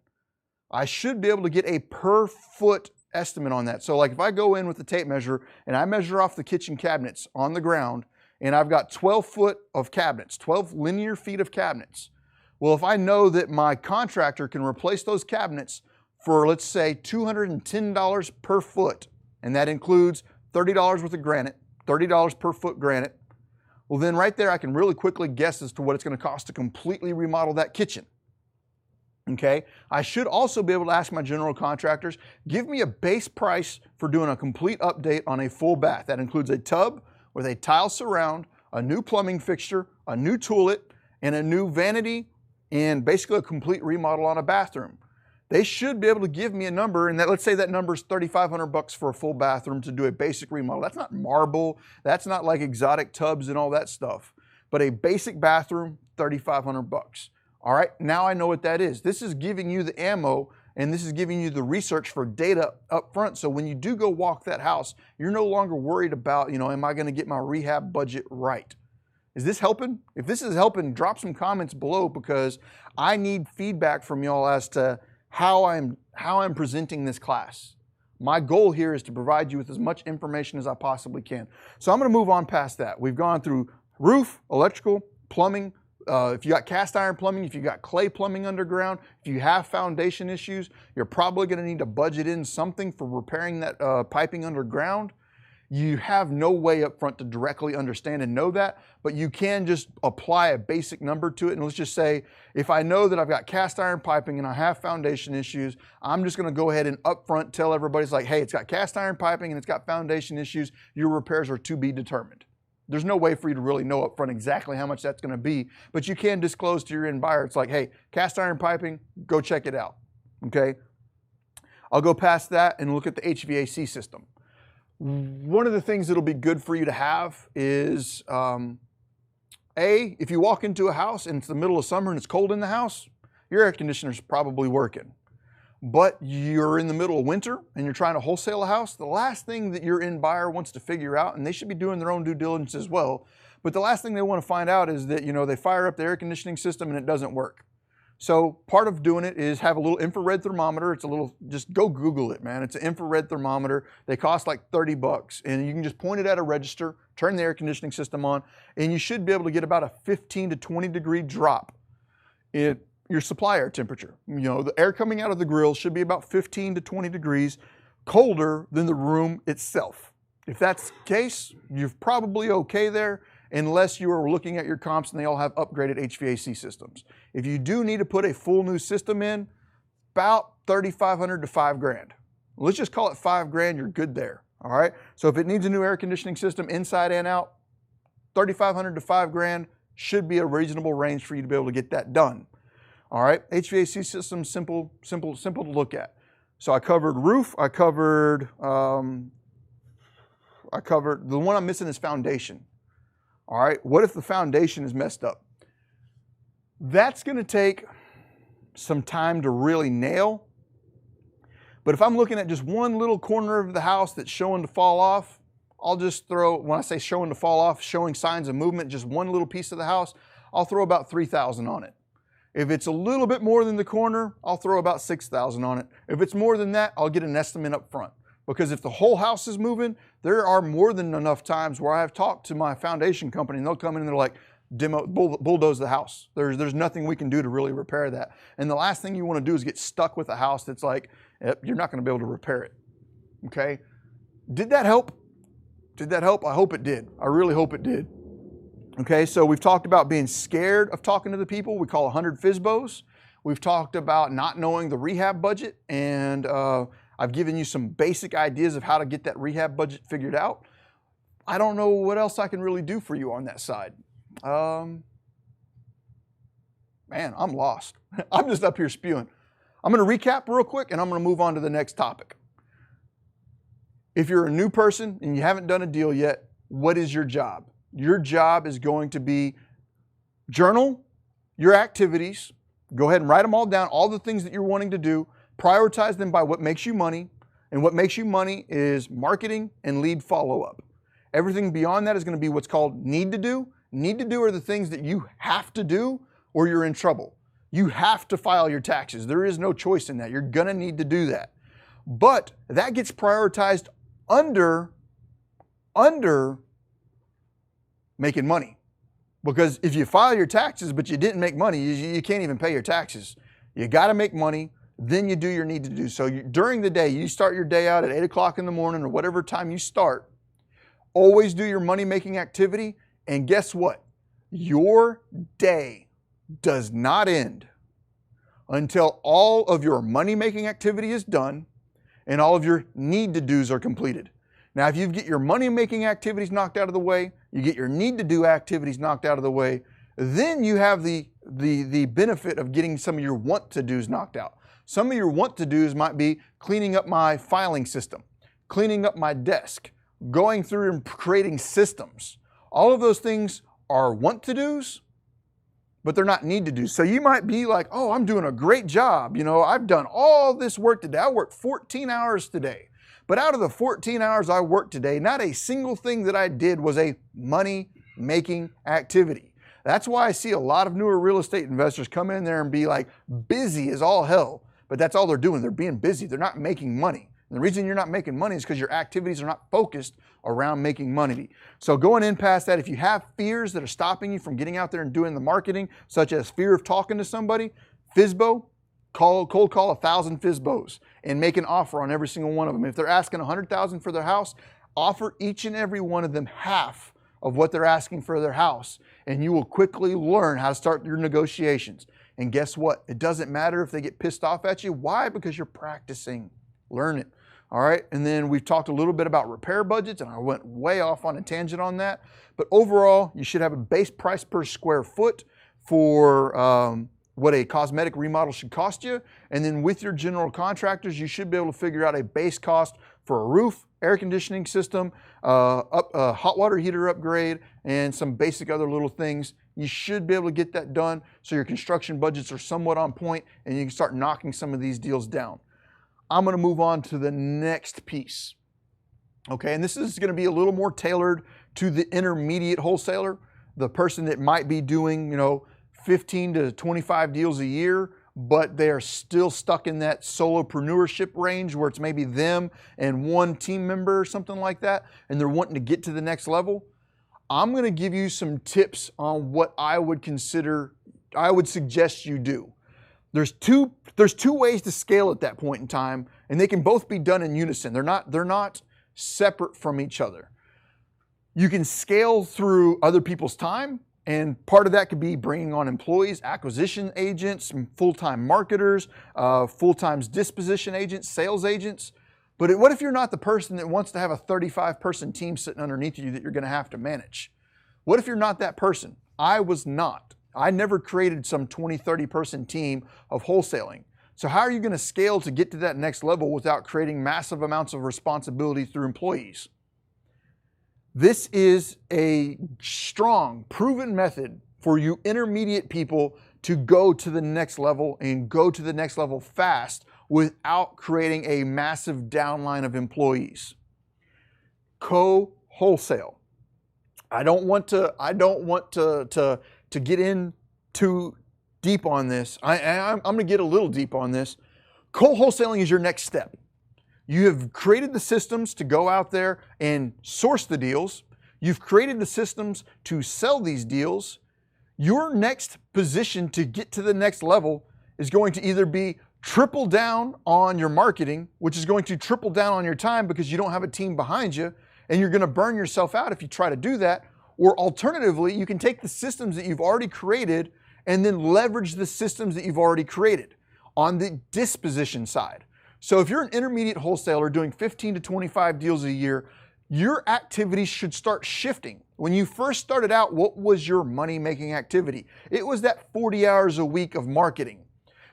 I should be able to get a per foot estimate on that. So like if I go in with the tape measure and I measure off the kitchen cabinets on the ground and I've got 12 foot of cabinets, 12 linear feet of cabinets. Well, if I know that my contractor can replace those cabinets for, let's say, $210 per foot, and that includes $30 worth of granite, $30 per foot granite, well then right there I can really quickly guess as to what it's going to cost to completely remodel that kitchen. Okay, I should also be able to ask my general contractors, give me a base price for doing a complete update on a full bath. That includes a tub with a tile surround, a new plumbing fixture, a new toilet, and a new vanity, and basically a complete remodel on a bathroom. They should be able to give me a number, and that, let's say that number is $3,500 for a full bathroom to do a basic remodel. That's not marble, that's not like exotic tubs and all that stuff, but a basic bathroom, $3,500. All right, now I know what that is. This is giving you the ammo, and this is giving you the research for data up front. So when you do go walk that house, you're no longer worried about, you know, am I going to get my rehab budget right? Is this helping? If this is helping, drop some comments below because I need feedback from y'all as to how I'm presenting this class. My goal here is to provide you with as much information as I possibly can. So I'm going to move on past that. We've gone through roof, electrical, plumbing. If you got cast iron plumbing, if you got clay plumbing underground, if you have foundation issues, you're probably going to need to budget in something for repairing that piping underground. You have no way up front to directly understand and know that, but you can just apply a basic number to it. And let's just say, if I know that I've got cast iron piping and I have foundation issues, I'm just going to go ahead and upfront tell everybody, it's like, hey, it's got cast iron piping and it's got foundation issues. Your repairs are to be determined. There's no way for you to really know up front exactly how much that's going to be, but you can disclose to your end buyer. It's like, hey, cast iron piping, go check it out. Okay. I'll go past that and look at the HVAC system. One of the things that'll be good for you to have is, if you walk into a house and it's the middle of summer and it's cold in the house, your air conditioner's probably working. but you're in the middle of winter and you're trying to wholesale a house, the last thing that your end buyer wants to figure out, and they should be doing their own due diligence as well, but the last thing they want to find out is that, they fire up the air conditioning system and it doesn't work. So part of doing it is have a little infrared thermometer. Just go Google it, man. It's an infrared thermometer. They cost like $30, and you can just point it at a register, turn the air conditioning system on, and you should be able to get about a 15 to 20 degree drop in your supply air temperature. The air coming out of the grill should be about 15 to 20 degrees colder than the room itself. If that's the case, you're probably okay there, unless you are looking at your comps and they all have upgraded HVAC systems. If you do need to put a full new system in, about $3,500 to $5,000. Let's just call it $5,000, you're good there, all right? So if it needs a new air conditioning system inside and out, $3,500 to $5,000 should be a reasonable range for you to be able to get that done. All right, HVAC system, simple to look at. So I covered roof, I covered the one I'm missing is foundation. All right, what if the foundation is messed up? That's gonna take some time to really nail. But if I'm looking at just one little corner of the house that's showing to fall off, I'll just throw, when I say showing to fall off, showing signs of movement, just one little piece of the house, I'll throw about $3,000 on it. If it's a little bit more than the corner, I'll throw about $6,000 on it. If it's more than that, I'll get an estimate up front. Because if the whole house is moving, there are more than enough times where I've talked to my foundation company and they'll come in and they're like, bulldoze the house. There's nothing we can do to really repair that. And the last thing you want to do is get stuck with a house that's like, you're not going to be able to repair it. Okay? Did that help? Did that help? I hope it did. I really hope it did. Okay, so we've talked about being scared of talking to the people. We call 100 FSBOs. We've talked about not knowing the rehab budget, and I've given you some basic ideas of how to get that rehab budget figured out. I don't know what else I can really do for you on that side. Man, I'm lost. I'm just up here spewing. I'm going to recap real quick, and I'm going to move on to the next topic. If you're a new person and you haven't done a deal yet, what is your job? Your job is going to be journal your activities. Go ahead and write them all down, all the things that you're wanting to do. Prioritize them by what makes you money. And what makes you money is marketing and lead follow-up. Everything beyond that is going to be what's called need to do. Need to do are the things that you have to do or you're in trouble. You have to file your taxes. There is no choice in that. You're going to need to do that. But that gets prioritized under making money. Because if you file your taxes but you didn't make money, you can't even pay your taxes. You got to make money, then you do your need to do. So during the day, you start your day out at 8 o'clock in the morning or whatever time you start. Always do your money-making activity, and guess what? Your day does not end until all of your money-making activity is done and all of your need-to-dos are completed. Now, if you get your money-making activities knocked out of the way, you get your need-to-do activities knocked out of the way, then you have the benefit of getting some of your want-to-dos knocked out. Some of your want-to-dos might be cleaning up my filing system, cleaning up my desk, going through and creating systems. All of those things are want-to-dos, but they're not need-to-dos. So you might be like, oh, I'm doing a great job. I've done all this work today. I worked 14 hours today. But out of the 14 hours I worked today, not a single thing that I did was a money-making activity. That's why I see a lot of newer real estate investors come in there and be like busy as all hell, but that's all they're doing. They're being busy. They're not making money. And the reason you're not making money is because your activities are not focused around making money. So going in past that, if you have fears that are stopping you from getting out there and doing the marketing, such as fear of talking to somebody, FSBO, cold call 1,000 FSBOs and make an offer on every single one of them. If they're asking $100,000 for their house, offer each and every one of them half of what they're asking for their house, and you will quickly learn how to start your negotiations. And guess what? It doesn't matter if they get pissed off at you. Why? Because you're practicing. Learn it. All right. And then we've talked a little bit about repair budgets, and I went way off on a tangent on that. But overall, you should have a base price per square foot for what a cosmetic remodel should cost you. And then with your general contractors, you should be able to figure out a base cost for a roof, air conditioning system, a hot water heater upgrade, and some basic other little things. You should be able to get that done so your construction budgets are somewhat on point and you can start knocking some of these deals down. I'm going to move on to the next piece. Okay, and this is going to be a little more tailored to the intermediate wholesaler, the person that might be doing, 15 to 25 deals a year, but they're still stuck in that solopreneurship range where it's maybe them and one team member or something like that, and they're wanting to get to the next level. I'm going to give you some tips on what I would suggest you do. There's two ways to scale at that point in time, and they can both be done in unison. They're not separate from each other. You can scale through other people's time, and part of that could be bringing on employees, acquisition agents, full-time marketers, full-time disposition agents, sales agents. But what if you're not the person that wants to have a 35-person team sitting underneath you that you're going to have to manage? What if you're not that person? I was not. I never created some 20, 30-person team of wholesaling. So how are you going to scale to get to that next level without creating massive amounts of responsibility through employees? This is a strong, proven method for you intermediate people to go to the next level and go to the next level fast without creating a massive downline of employees. Co-wholesale. I don't want to get in too deep on this. I'm going to get a little deep on this. Co-wholesaling is your next step. You have created the systems to go out there and source the deals. You've created the systems to sell these deals. Your next position to get to the next level is going to either be triple down on your marketing, which is going to triple down on your time because you don't have a team behind you, and you're going to burn yourself out if you try to do that. Or alternatively, you can take the systems that you've already created and then leverage the systems that you've already created on the disposition side. So if you're an intermediate wholesaler doing 15 to 25 deals a year, your activities should start shifting. When you first started out, what was your money-making activity? It was that 40 hours a week of marketing.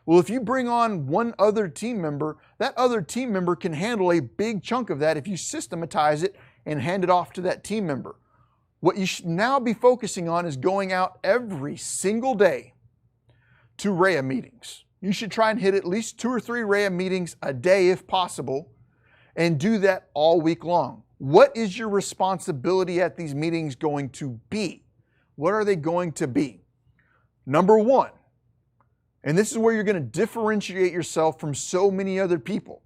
Well, if you bring on one other team member, that other team member can handle a big chunk of that if you systematize it and hand it off to that team member. What you should now be focusing on is going out every single day to REHAB meetings. You should try and hit at least 2 or 3 REHAB meetings a day if possible, and do that all week long. What is your responsibility at these meetings going to be? What are they going to be? Number one, and this is where you're going to differentiate yourself from so many other people.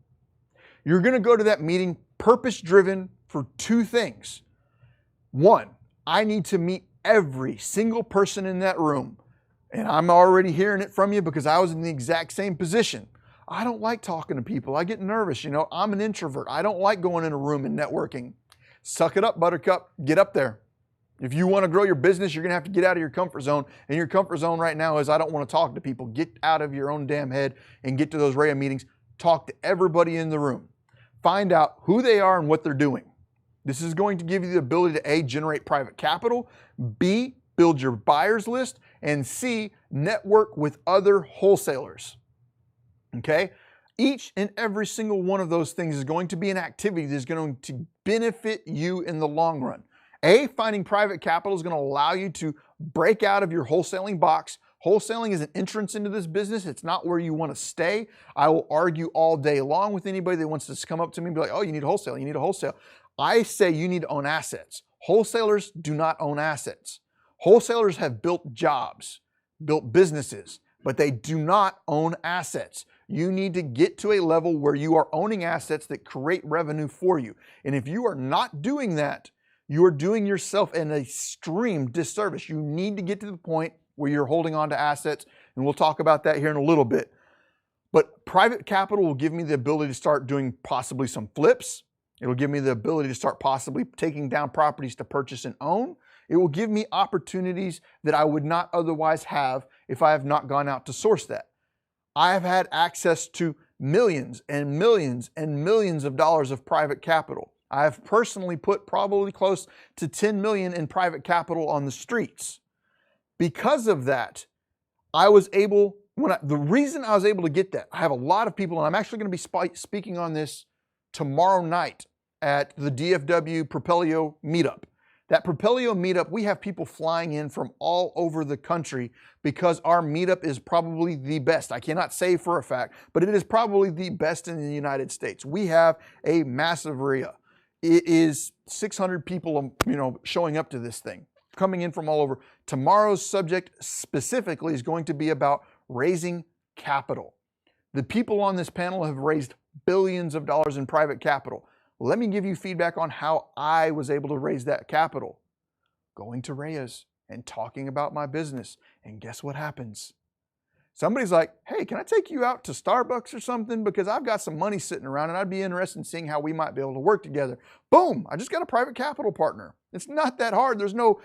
You're going to go to that meeting purpose-driven for 2 things. One, I need to meet every single person in that room. And I'm already hearing it from you because I was in the exact same position. I don't like talking to people. I get nervous. I'm an introvert. I don't like going in a room and networking. Suck it up, buttercup. Get up there. If you want to grow your business, you're going to have to get out of your comfort zone. And your comfort zone right now is I don't want to talk to people. Get out of your own damn head and get to those REHAB meetings. Talk to everybody in the room. Find out who they are and what they're doing. This is going to give you the ability to A, generate private capital, B, build your buyers list, and C, network with other wholesalers. Okay? Each and every single one of those things is going to be an activity that's going to benefit you in the long run. A, finding private capital is going to allow you to break out of your wholesaling box. Wholesaling is an entrance into this business. It's not where you want to stay. I will argue all day long with anybody that wants to come up to me and be like, oh, you need a wholesale, you need a wholesale. I say you need to own assets. Wholesalers do not own assets. Wholesalers have built jobs, built businesses, but they do not own assets. You need to get to a level where you are owning assets that create revenue for you. And if you are not doing that, you are doing yourself an extreme disservice. You need to get to the point where you're holding on to assets, and we'll talk about that here in a little bit. But private capital will give me the ability to start doing possibly some flips. It'll give me the ability to start possibly taking down properties to purchase and own. It will give me opportunities that I would not otherwise have if I have not gone out to source that. I have had access to millions and millions and millions of dollars of private capital. I have personally put probably close to 10 million in private capital on the streets. Because of that, I was able, the reason I was able to get that, I have a lot of people, and I'm actually going to be speaking on this tomorrow night at the DFW Propelio meetup. That Propelio meetup, we have people flying in from all over the country because our meetup is probably the best. I cannot say for a fact, but it is probably the best in the United States. We have a massive REHAB. It is 600 people, showing up to this thing, coming in from all over. Tomorrow's subject specifically is going to be about raising capital. The people on this panel have raised billions of dollars in private capital. Let me give you feedback on how I was able to raise that capital. Going to REHABs and talking about my business. And guess what happens? Somebody's like, hey, can I take you out to Starbucks or something? Because I've got some money sitting around and I'd be interested in seeing how we might be able to work together. Boom, I just got a private capital partner. It's not that hard. There's no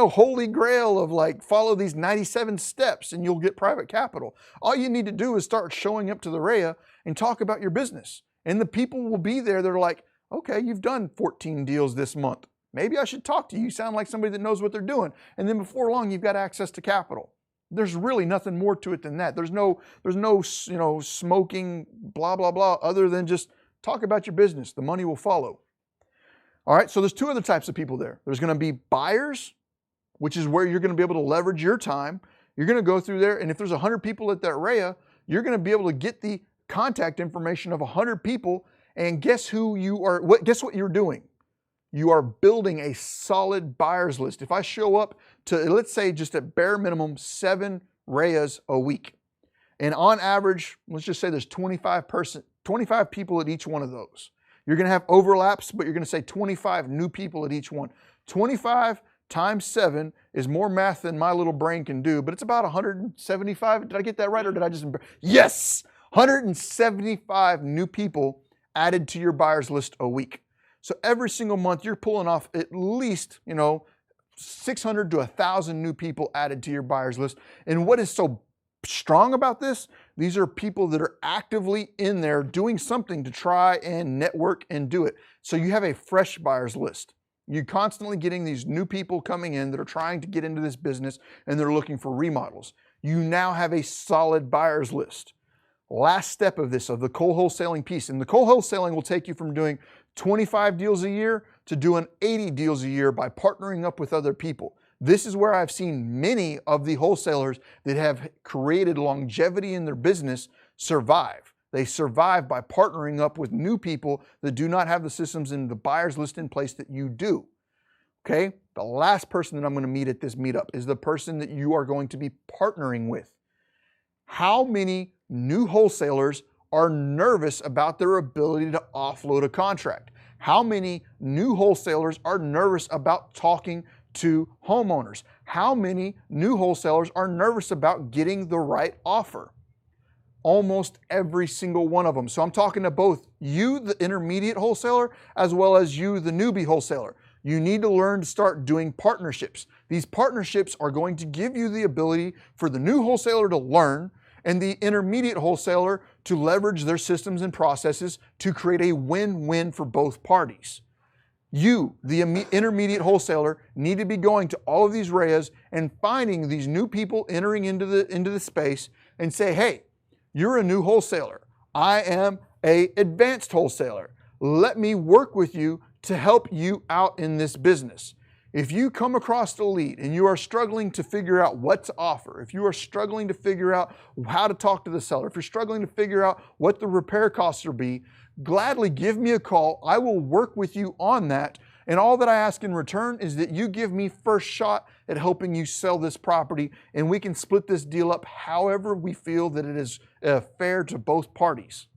holy grail of like follow these 97 steps and you'll get private capital. All you need to do is start showing up to the REHAB and talk about your business. And the people will be there. They're like, okay, you've done 14 deals this month. Maybe I should talk to you. You sound like somebody that knows what they're doing. And then before long, you've got access to capital. There's really nothing more to it than that. There's no smoking, blah, blah, blah, other than just talk about your business. The money will follow. All right, so there's two other types of people there. There's gonna be buyers, which is where you're gonna be able to leverage your time. You're gonna go through there, and if there's 100 people at that REHAB, you're gonna be able to get the contact information of 100 people, and guess what you're doing? You are building a solid buyers list. If I show up to, let's say just at bare minimum, 7 REHABs a week, and on average, let's just say there's 25 people at each one of those. You're gonna have overlaps, but you're gonna say 25 new people at each one. 25 times 7 is more math than my little brain can do, but it's about 175. Did I get that right, or did I just, yes, 175 new people added to your buyers list a week. So every single month you're pulling off at least, 600 to 1,000 new people added to your buyers list. And what is so strong about this? These are people that are actively in there doing something to try and network and do it. So you have a fresh buyers list. You're constantly getting these new people coming in that are trying to get into this business and they're looking for remodels. You now have a solid buyers list. Last step of this, of the co-wholesaling piece. And the co-wholesaling will take you from doing 25 deals a year to doing 80 deals a year by partnering up with other people. This is where I've seen many of the wholesalers that have created longevity in their business survive. They survive by partnering up with new people that do not have the systems and the buyers list in place that you do. Okay? The last person that I'm going to meet at this meetup is the person that you are going to be partnering with. How many new wholesalers are nervous about their ability to offload a contract? How many new wholesalers are nervous about talking to homeowners? How many new wholesalers are nervous about getting the right offer? Almost every single one of them. So I'm talking to both you, the intermediate wholesaler, as well as you, the newbie wholesaler. You need to learn to start doing partnerships. These partnerships are going to give you the ability for the new wholesaler to learn and the intermediate wholesaler to leverage their systems and processes to create a win-win for both parties. You, the intermediate wholesaler, need to be going to all of these REHABs and finding these new people entering into the space and say, hey, you're a new wholesaler. I am an advanced wholesaler. Let me work with you to help you out in this business. If you come across a lead and you are struggling to figure out what to offer, if you are struggling to figure out how to talk to the seller, if you're struggling to figure out what the repair costs will be, gladly give me a call. I will work with you on that. And all that I ask in return is that you give me first shot at helping you sell this property, and we can split this deal up however we feel that it is fair to both parties.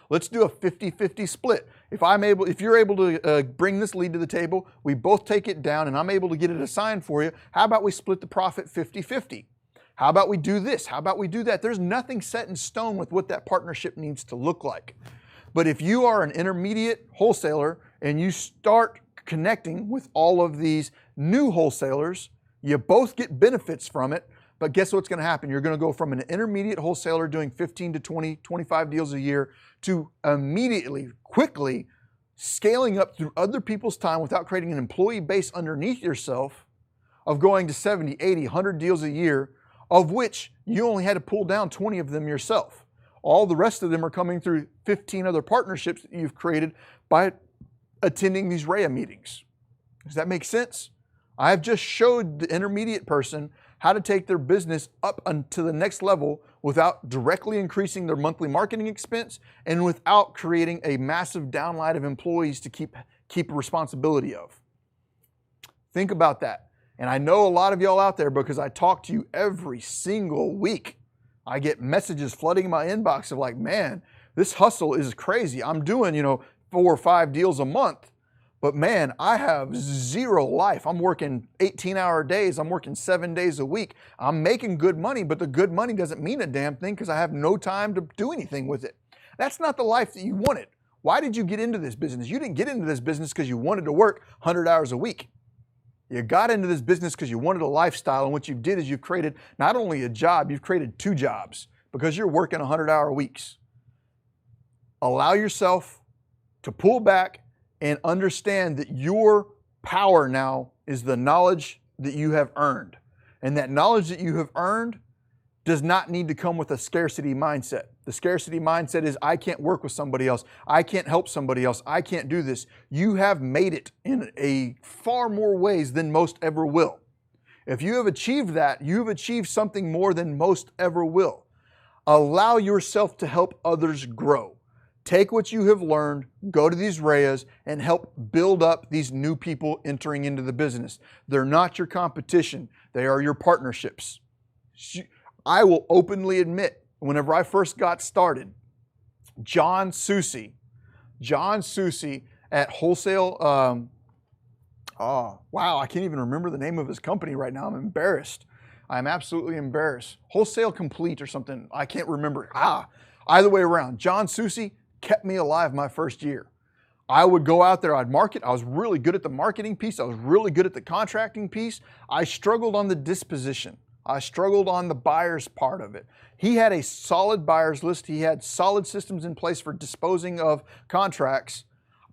Let's do a 50-50 split. If you're able to bring this lead to the table, we both take it down and I'm able to get it assigned for you. How about we split the profit 50-50? How about we do this? How about we do that? There's nothing set in stone with what that partnership needs to look like. But if you are an intermediate wholesaler and you start connecting with all of these new wholesalers, you both get benefits from it. But guess what's going to happen? You're going to go from an intermediate wholesaler doing 15 to 20, 25 deals a year to immediately, quickly scaling up through other people's time without creating an employee base underneath yourself of going to 70, 80, 100 deals a year, of which you only had to pull down 20 of them yourself. All the rest of them are coming through 15 other partnerships that you've created by attending these REHAB meetings. Does that make sense? I have just showed the intermediate person how to take their business up to the next level without directly increasing their monthly marketing expense and without creating a massive downline of employees to keep responsibility of. Think about that. And I know a lot of y'all out there, because I talk to you every single week. I get messages flooding my inbox of like, man, this hustle is crazy. I'm doing, 4 or 5 deals a month. But man, I have zero life. I'm working 18-hour days. I'm working 7 days a week. I'm making good money, but the good money doesn't mean a damn thing because I have no time to do anything with it. That's not the life that you wanted. Why did you get into this business? You didn't get into this business because you wanted to work 100 hours a week. You got into this business because you wanted a lifestyle, and what you did is you've created not only a job, you've created 2 jobs because you're working 100-hour weeks. Allow yourself to pull back and understand that your power now is the knowledge that you have earned. And that knowledge that you have earned does not need to come with a scarcity mindset. The scarcity mindset is, I can't work with somebody else. I can't help somebody else. I can't do this. You have made it in a far more ways than most ever will. If you have achieved that, you have achieved something more than most ever will. Allow yourself to help others grow. Take what you have learned, go to these REHABs, and help build up these new people entering into the business. They're not your competition. They are your partnerships. I will openly admit, whenever I first got started, John Susi at Wholesale, wow, I can't even remember the name of his company right now. I'm embarrassed. I'm absolutely embarrassed. Wholesale Complete or something. I can't remember. Either way around. John Susi kept me alive my first year. I would go out there, I'd market. I was really good at the marketing piece. I was really good at the contracting piece. I struggled on the disposition. I struggled on the buyer's part of it. He had a solid buyer's list. He had solid systems in place for disposing of contracts.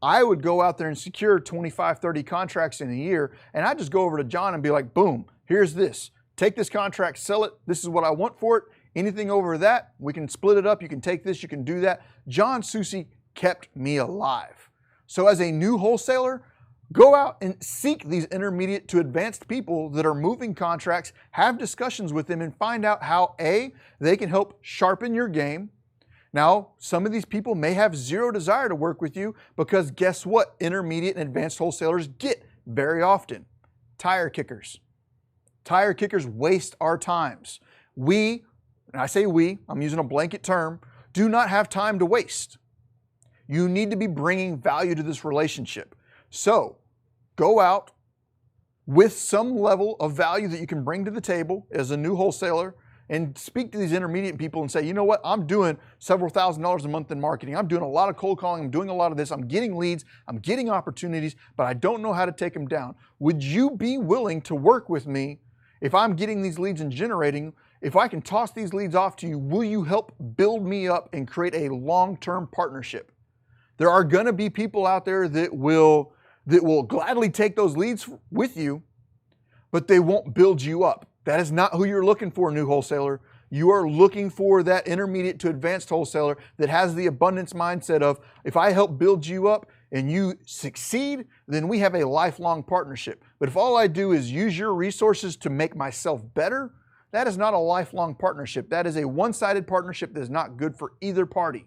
I would go out there and secure 25, 30 contracts in a year, and I'd just go over to John and be like, boom, here's this. Take this contract, sell it. This is what I want for it. Anything over that, we can split it up. You can take this, you can do that. John Susi kept me alive. So as a new wholesaler, go out and seek these intermediate to advanced people that are moving contracts, have discussions with them, and find out how, A, they can help sharpen your game. Now, some of these people may have zero desire to work with you because guess what intermediate and advanced wholesalers get very often? Tire kickers. Tire kickers waste our times. We, and I say we, I'm using a blanket term, do not have time to waste. You need to be bringing value to this relationship. So, go out with some level of value that you can bring to the table as a new wholesaler and speak to these intermediate people and say, you know what, I'm doing several $1,000s a month in marketing. I'm doing a lot of cold calling. I'm doing a lot of this. I'm getting leads. I'm getting opportunities, but I don't know how to take them down. Would you be willing to work with me if I'm getting these leads and generating? If I can toss these leads off to you, will you help build me up and create a long-term partnership? There are going to be people out there that will gladly take those leads with you, but they won't build you up. That is not who you're looking for, new wholesaler. You are looking for that intermediate to advanced wholesaler that has the abundance mindset of, if I help build you up and you succeed, then we have a lifelong partnership. But if all I do is use your resources to make myself better, that is not a lifelong partnership. That is a one-sided partnership that is not good for either party.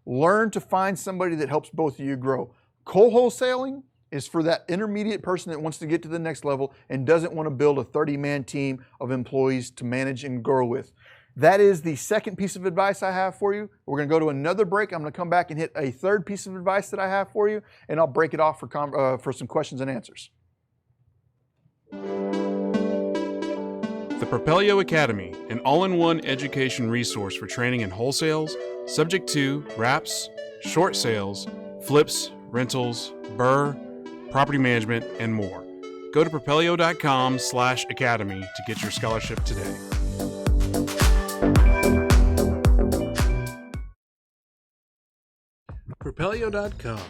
Learn to find somebody that helps both of you grow. Co-wholesaling is for that intermediate person that wants to get to the next level and doesn't want to build a 30-man team of employees to manage and grow with. That is the second piece of advice I have for you. We're going to go to another break. I'm going to come back and hit a third piece of advice that I have for you, and I'll break it off for some questions and answers. The Propelio Academy, an all-in-one education resource for training in wholesales, subject to REHABs, short sales, flips, rentals, BRE, property management, and more. Go to propelio.com/academy to get your scholarship today. Propelio.com.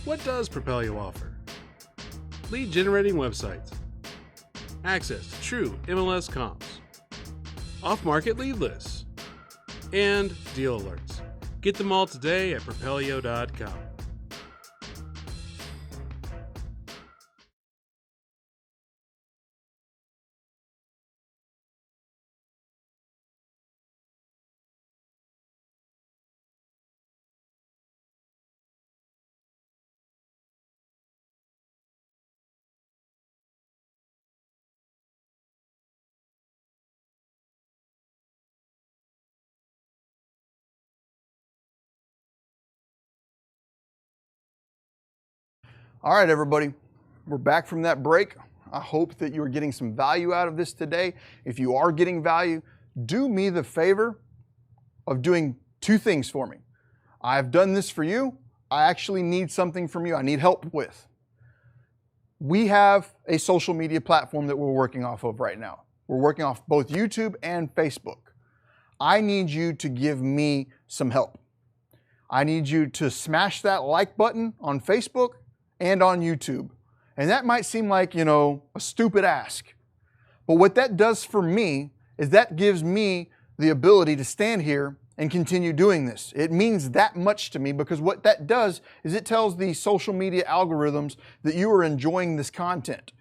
What does Propelio offer? Lead generating websites, access to true MLS comps, off-market lead lists, and deal alerts. Get them all today at propelio.com. All right, everybody, we're back from that break. I hope that you are getting some value out of this today. If you are getting value, do me the favor of doing two things for me. I've done this for you. I actually need something from you I need help with. We have a social media platform that we're working off of right now. We're working off both YouTube and Facebook. I need you to give me some help. I need you to smash that like button on Facebook and on YouTube. And that might seem like, a stupid ask. But what that does for me is that gives me the ability to stand here and continue doing this. It means that much to me because what that does is it tells the social media algorithms that you are enjoying this content.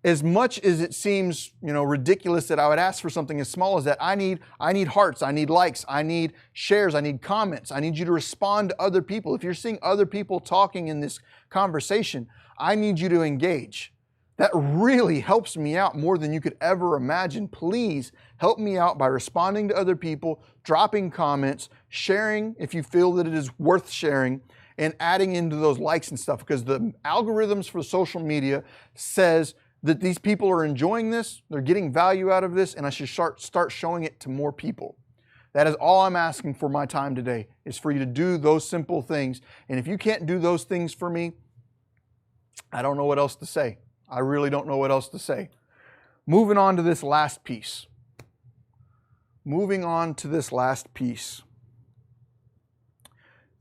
As much as it seems, ridiculous that I would ask for something as small as that, I need hearts, I need likes, I need shares, I need comments. I need you to respond to other people. If you're seeing other people talking in this conversation, I need you to engage. That really helps me out more than you could ever imagine. Please help me out by responding to other people, dropping comments, sharing if you feel that it is worth sharing, and adding into those likes and stuff, because the algorithms for social media says that these people are enjoying this, they're getting value out of this, and I should start showing it to more people. That is all I'm asking for my time today, is for you to do those simple things. And if you can't do those things for me, I don't know what else to say. I really don't know what else to say. Moving on to this last piece.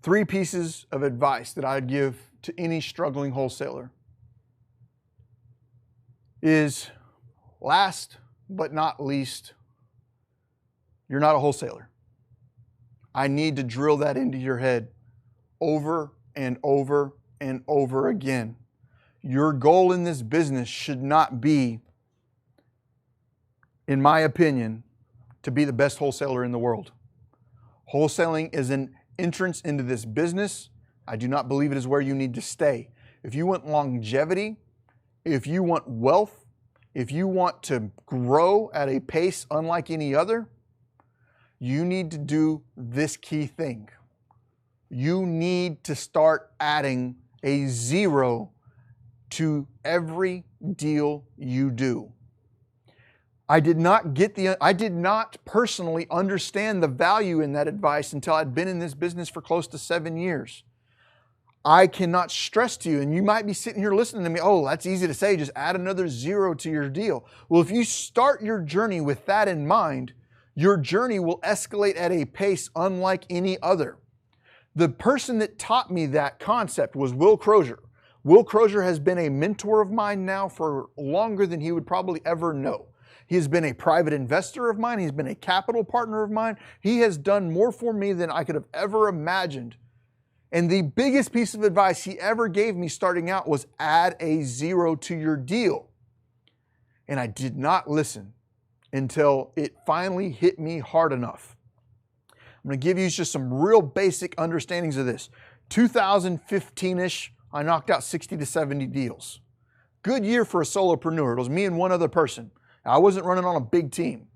Three pieces of advice that I'd give to any struggling wholesaler is, last but not least, you're not a wholesaler. I need to drill that into your head over and over and over again. Your goal in this business should not be, in my opinion, to be the best wholesaler in the world. Wholesaling is an entrance into this business. I do not believe it is where you need to stay. If you want longevity, if you want wealth, if you want to grow at a pace unlike any other, you need to do this key thing. You need to start adding a zero to every deal you do. I did not personally understand the value in that advice until I'd been in this business for close to 7 years. I cannot stress to you, and you might be sitting here listening to me, oh, that's easy to say, just add another zero to your deal. Well, if you start your journey with that in mind, your journey will escalate at a pace unlike any other. The person that taught me that concept was Will Crozier. Will Crozier has been a mentor of mine now for longer than he would probably ever know. He has been a private investor of mine. He's been a capital partner of mine. He has done more for me than I could have ever imagined. And the biggest piece of advice he ever gave me starting out was add a zero to your deal. And I did not listen until it finally hit me hard enough. I'm going to give you just some real basic understandings of this. 2015-ish, I knocked out 60 to 70 deals. Good year for a solopreneur. It was me and one other person. I wasn't running on a big team.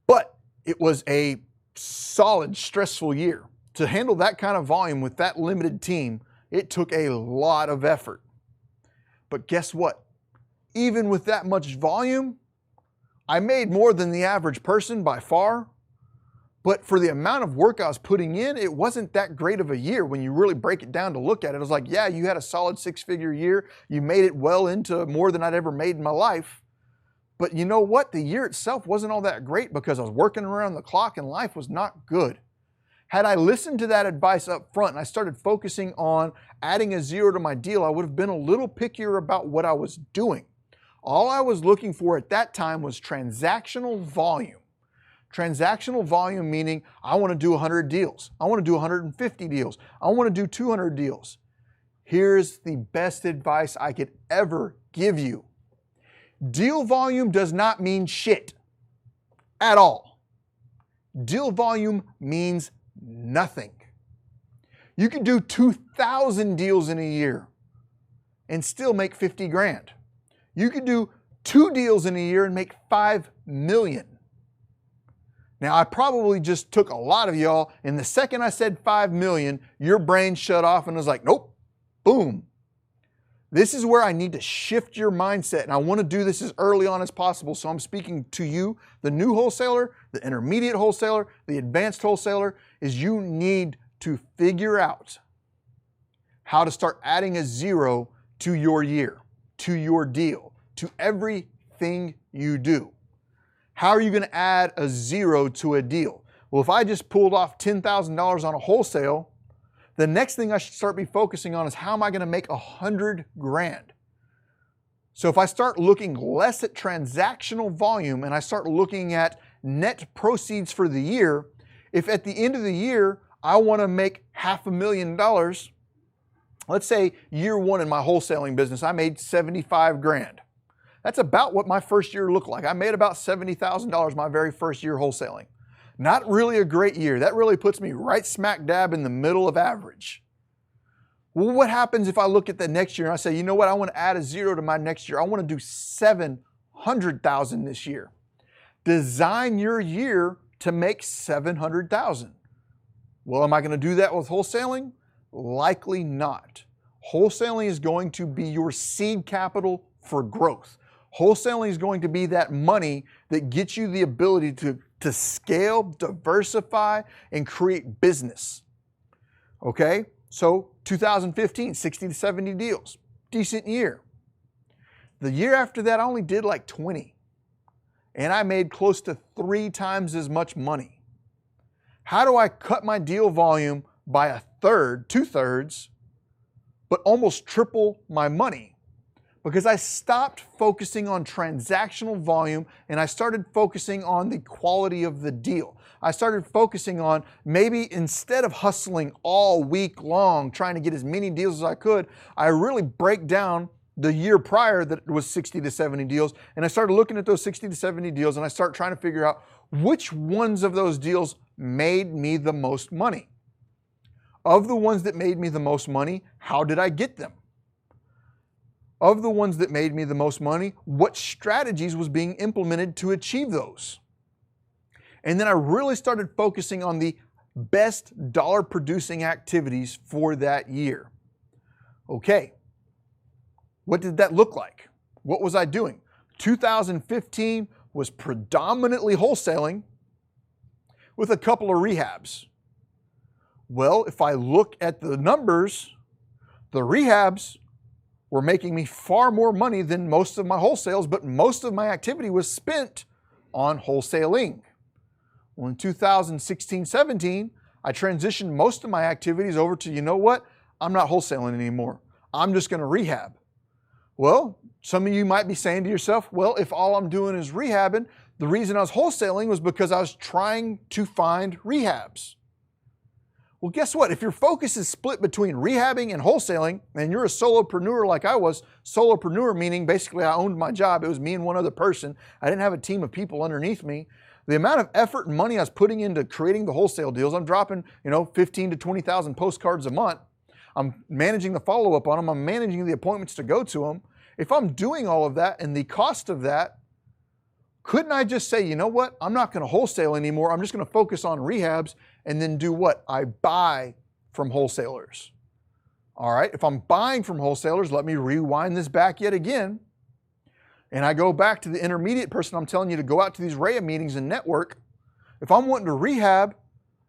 But it was a solid, stressful year. To handle that kind of volume with that limited team, it took a lot of effort. But guess what? Even with that much volume, I made more than the average person by far. But for the amount of work I was putting in, it wasn't that great of a year when you really break it down to look at it. It was like, yeah, you had a solid 6-figure year. You made it well into more than I'd ever made in my life. But you know what? The year itself wasn't all that great because I was working around the clock and life was not good. Had I listened to that advice up front and I started focusing on adding a zero to my deal, I would have been a little pickier about what I was doing. All I was looking for at that time was transactional volume. Transactional volume meaning I want to do 100 deals. I want to do 150 deals. I want to do 200 deals. Here's the best advice I could ever give you. Deal volume does not mean shit at all. Deal volume means nothing. You can do 2,000 deals in a year and still make 50 grand. You could do 2 deals in a year and make 5 million. Now, I probably just took a lot of y'all, and the second I said 5 million, your brain shut off and was like, nope, Boom. This is where I need to shift your mindset, and I want to do this as early on as possible. So I'm speaking to you, the new wholesaler, the intermediate wholesaler, the advanced wholesaler, is you need to figure out how to start adding a zero to your year, to your deal, to everything you do. How are you going to add a zero to a deal? Well, if I just pulled off $10,000 on a wholesale, the next thing I should start be focusing on is how am I going to make 100 grand? So if I start looking less at transactional volume and I start looking at net proceeds for the year, if at the end of the year I want to make $500,000, let's say year one in my wholesaling business, I made 75 grand. That's about what my first year looked like. I made about $70,000 my very first year wholesaling. Not really a great year. That really puts me right smack dab in the middle of average. Well, what happens if I look at the next year and I say, you know what, I want to add a zero to my next year. I want to do 700,000 this year. Design your year to make 700,000. Well, am I going to do that with wholesaling? Likely not. Wholesaling is going to be your seed capital for growth. Wholesaling is going to be that money that gets you the ability to scale, diversify, and create business. Okay, so 2015, 60 to 70 deals, decent year. The year after that, I only did like 20, and I made close to 3 times as much money. How do I cut my deal volume by a third, 2/3, but almost triple my money? Because I stopped focusing on transactional volume and I started focusing on the quality of the deal. I started focusing on maybe instead of hustling all week long trying to get as many deals as I could, I really break down the year prior that was 60 to 70 deals, and I started looking at those 60 to 70 deals and I start trying to figure out which ones of those deals made me the most money. Of the ones that made me the most money, how did I get them? Of the ones that made me the most money, what strategies was being implemented to achieve those? And then I really started focusing on the best dollar producing activities for that year. Okay, what did that look like? What was I doing? 2015 was predominantly wholesaling with a couple of rehabs. Well, if I look at the numbers, the rehabs were making me far more money than most of my wholesales, but most of my activity was spent on wholesaling. Well, in 2016-17, I transitioned most of my activities over to, you know what, I'm not wholesaling anymore. I'm just going to rehab. Well, some of you might be saying to yourself, well, if all I'm doing is rehabbing, the reason I was wholesaling was because I was trying to find rehabs. Well, guess what? If your focus is split between rehabbing and wholesaling, and you're a solopreneur like I was, solopreneur meaning basically I owned my job, it was me and one other person, I didn't have a team of people underneath me, the amount of effort and money I was putting into creating the wholesale deals, I'm dropping, 15 to 20,000 postcards a month, I'm managing the follow-up on them, I'm managing the appointments to go to them. If I'm doing all of that and the cost of that, couldn't I just say, you know what, I'm not going to wholesale anymore, I'm just going to focus on rehabs and then do what? I buy from wholesalers. All right, if I'm buying from wholesalers, let me rewind this back yet again. And I go back to the intermediate person I'm telling you to go out to these REHAB meetings and network. If I'm wanting to rehab,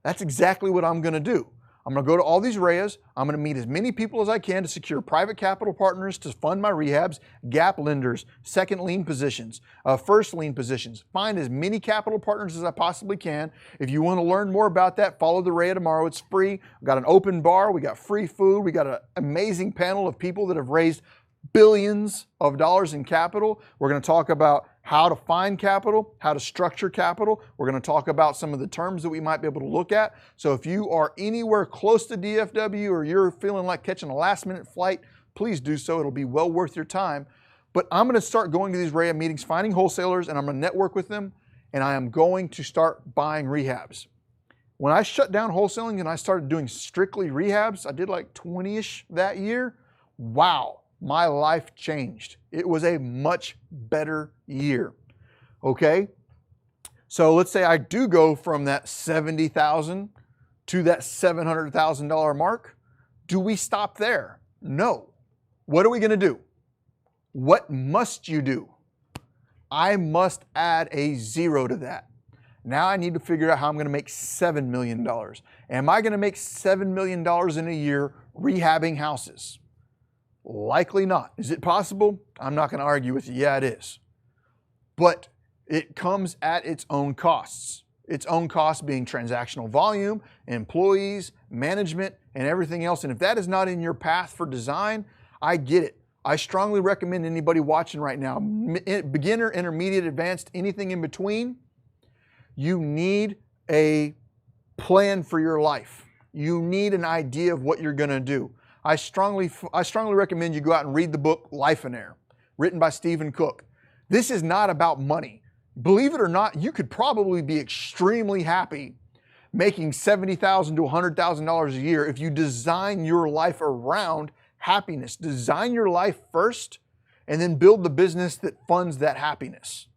that's exactly what I'm going to do. I'm going to go to all these REHAs. I'm going to meet as many people as I can to secure private capital partners to fund my rehabs, gap lenders, second lien positions, first lien positions. Find as many capital partners as I possibly can. If you want to learn more about that, follow the REHA tomorrow. It's free. We've got an open bar. We got free food. We got an amazing panel of people that have raised billions of dollars in capital. We're going to talk about how to find capital, how to structure capital. We're going to talk about some of the terms that we might be able to look at. So if you are anywhere close to DFW or you're feeling like catching a last-minute flight, please do so. It'll be well worth your time. But I'm going to start going to these REHAB meetings, finding wholesalers, and I'm going to network with them, and I am going to start buying rehabs. When I shut down wholesaling and I started doing strictly rehabs, I did like 20-ish that year. Wow. My life changed. It was a much better year. Okay? So let's say I do go from that $70,000 to that $700,000 mark. Do we stop there? No. What are we going to do? What must you do? I must add a zero to that. Now I need to figure out how I'm going to make $7 million. Am I going to make $7 million in a year rehabbing houses? Likely not. Is it possible? I'm not going to argue with you. Yeah, it is. But it comes at its own costs. Its own costs being transactional volume, employees, management, and everything else. And if that is not in your path for design, I get it. I strongly recommend anybody watching right now, beginner, intermediate, advanced, anything in between, you need a plan for your life. You need an idea of what you're going to do. I strongly recommend you go out and read the book Life in Air, written by Stephen Cook. This is not about money. Believe it or not, you could probably be extremely happy making $70,000 to $100,000 a year if you design your life around happiness. Design your life first and then build the business that funds that happiness.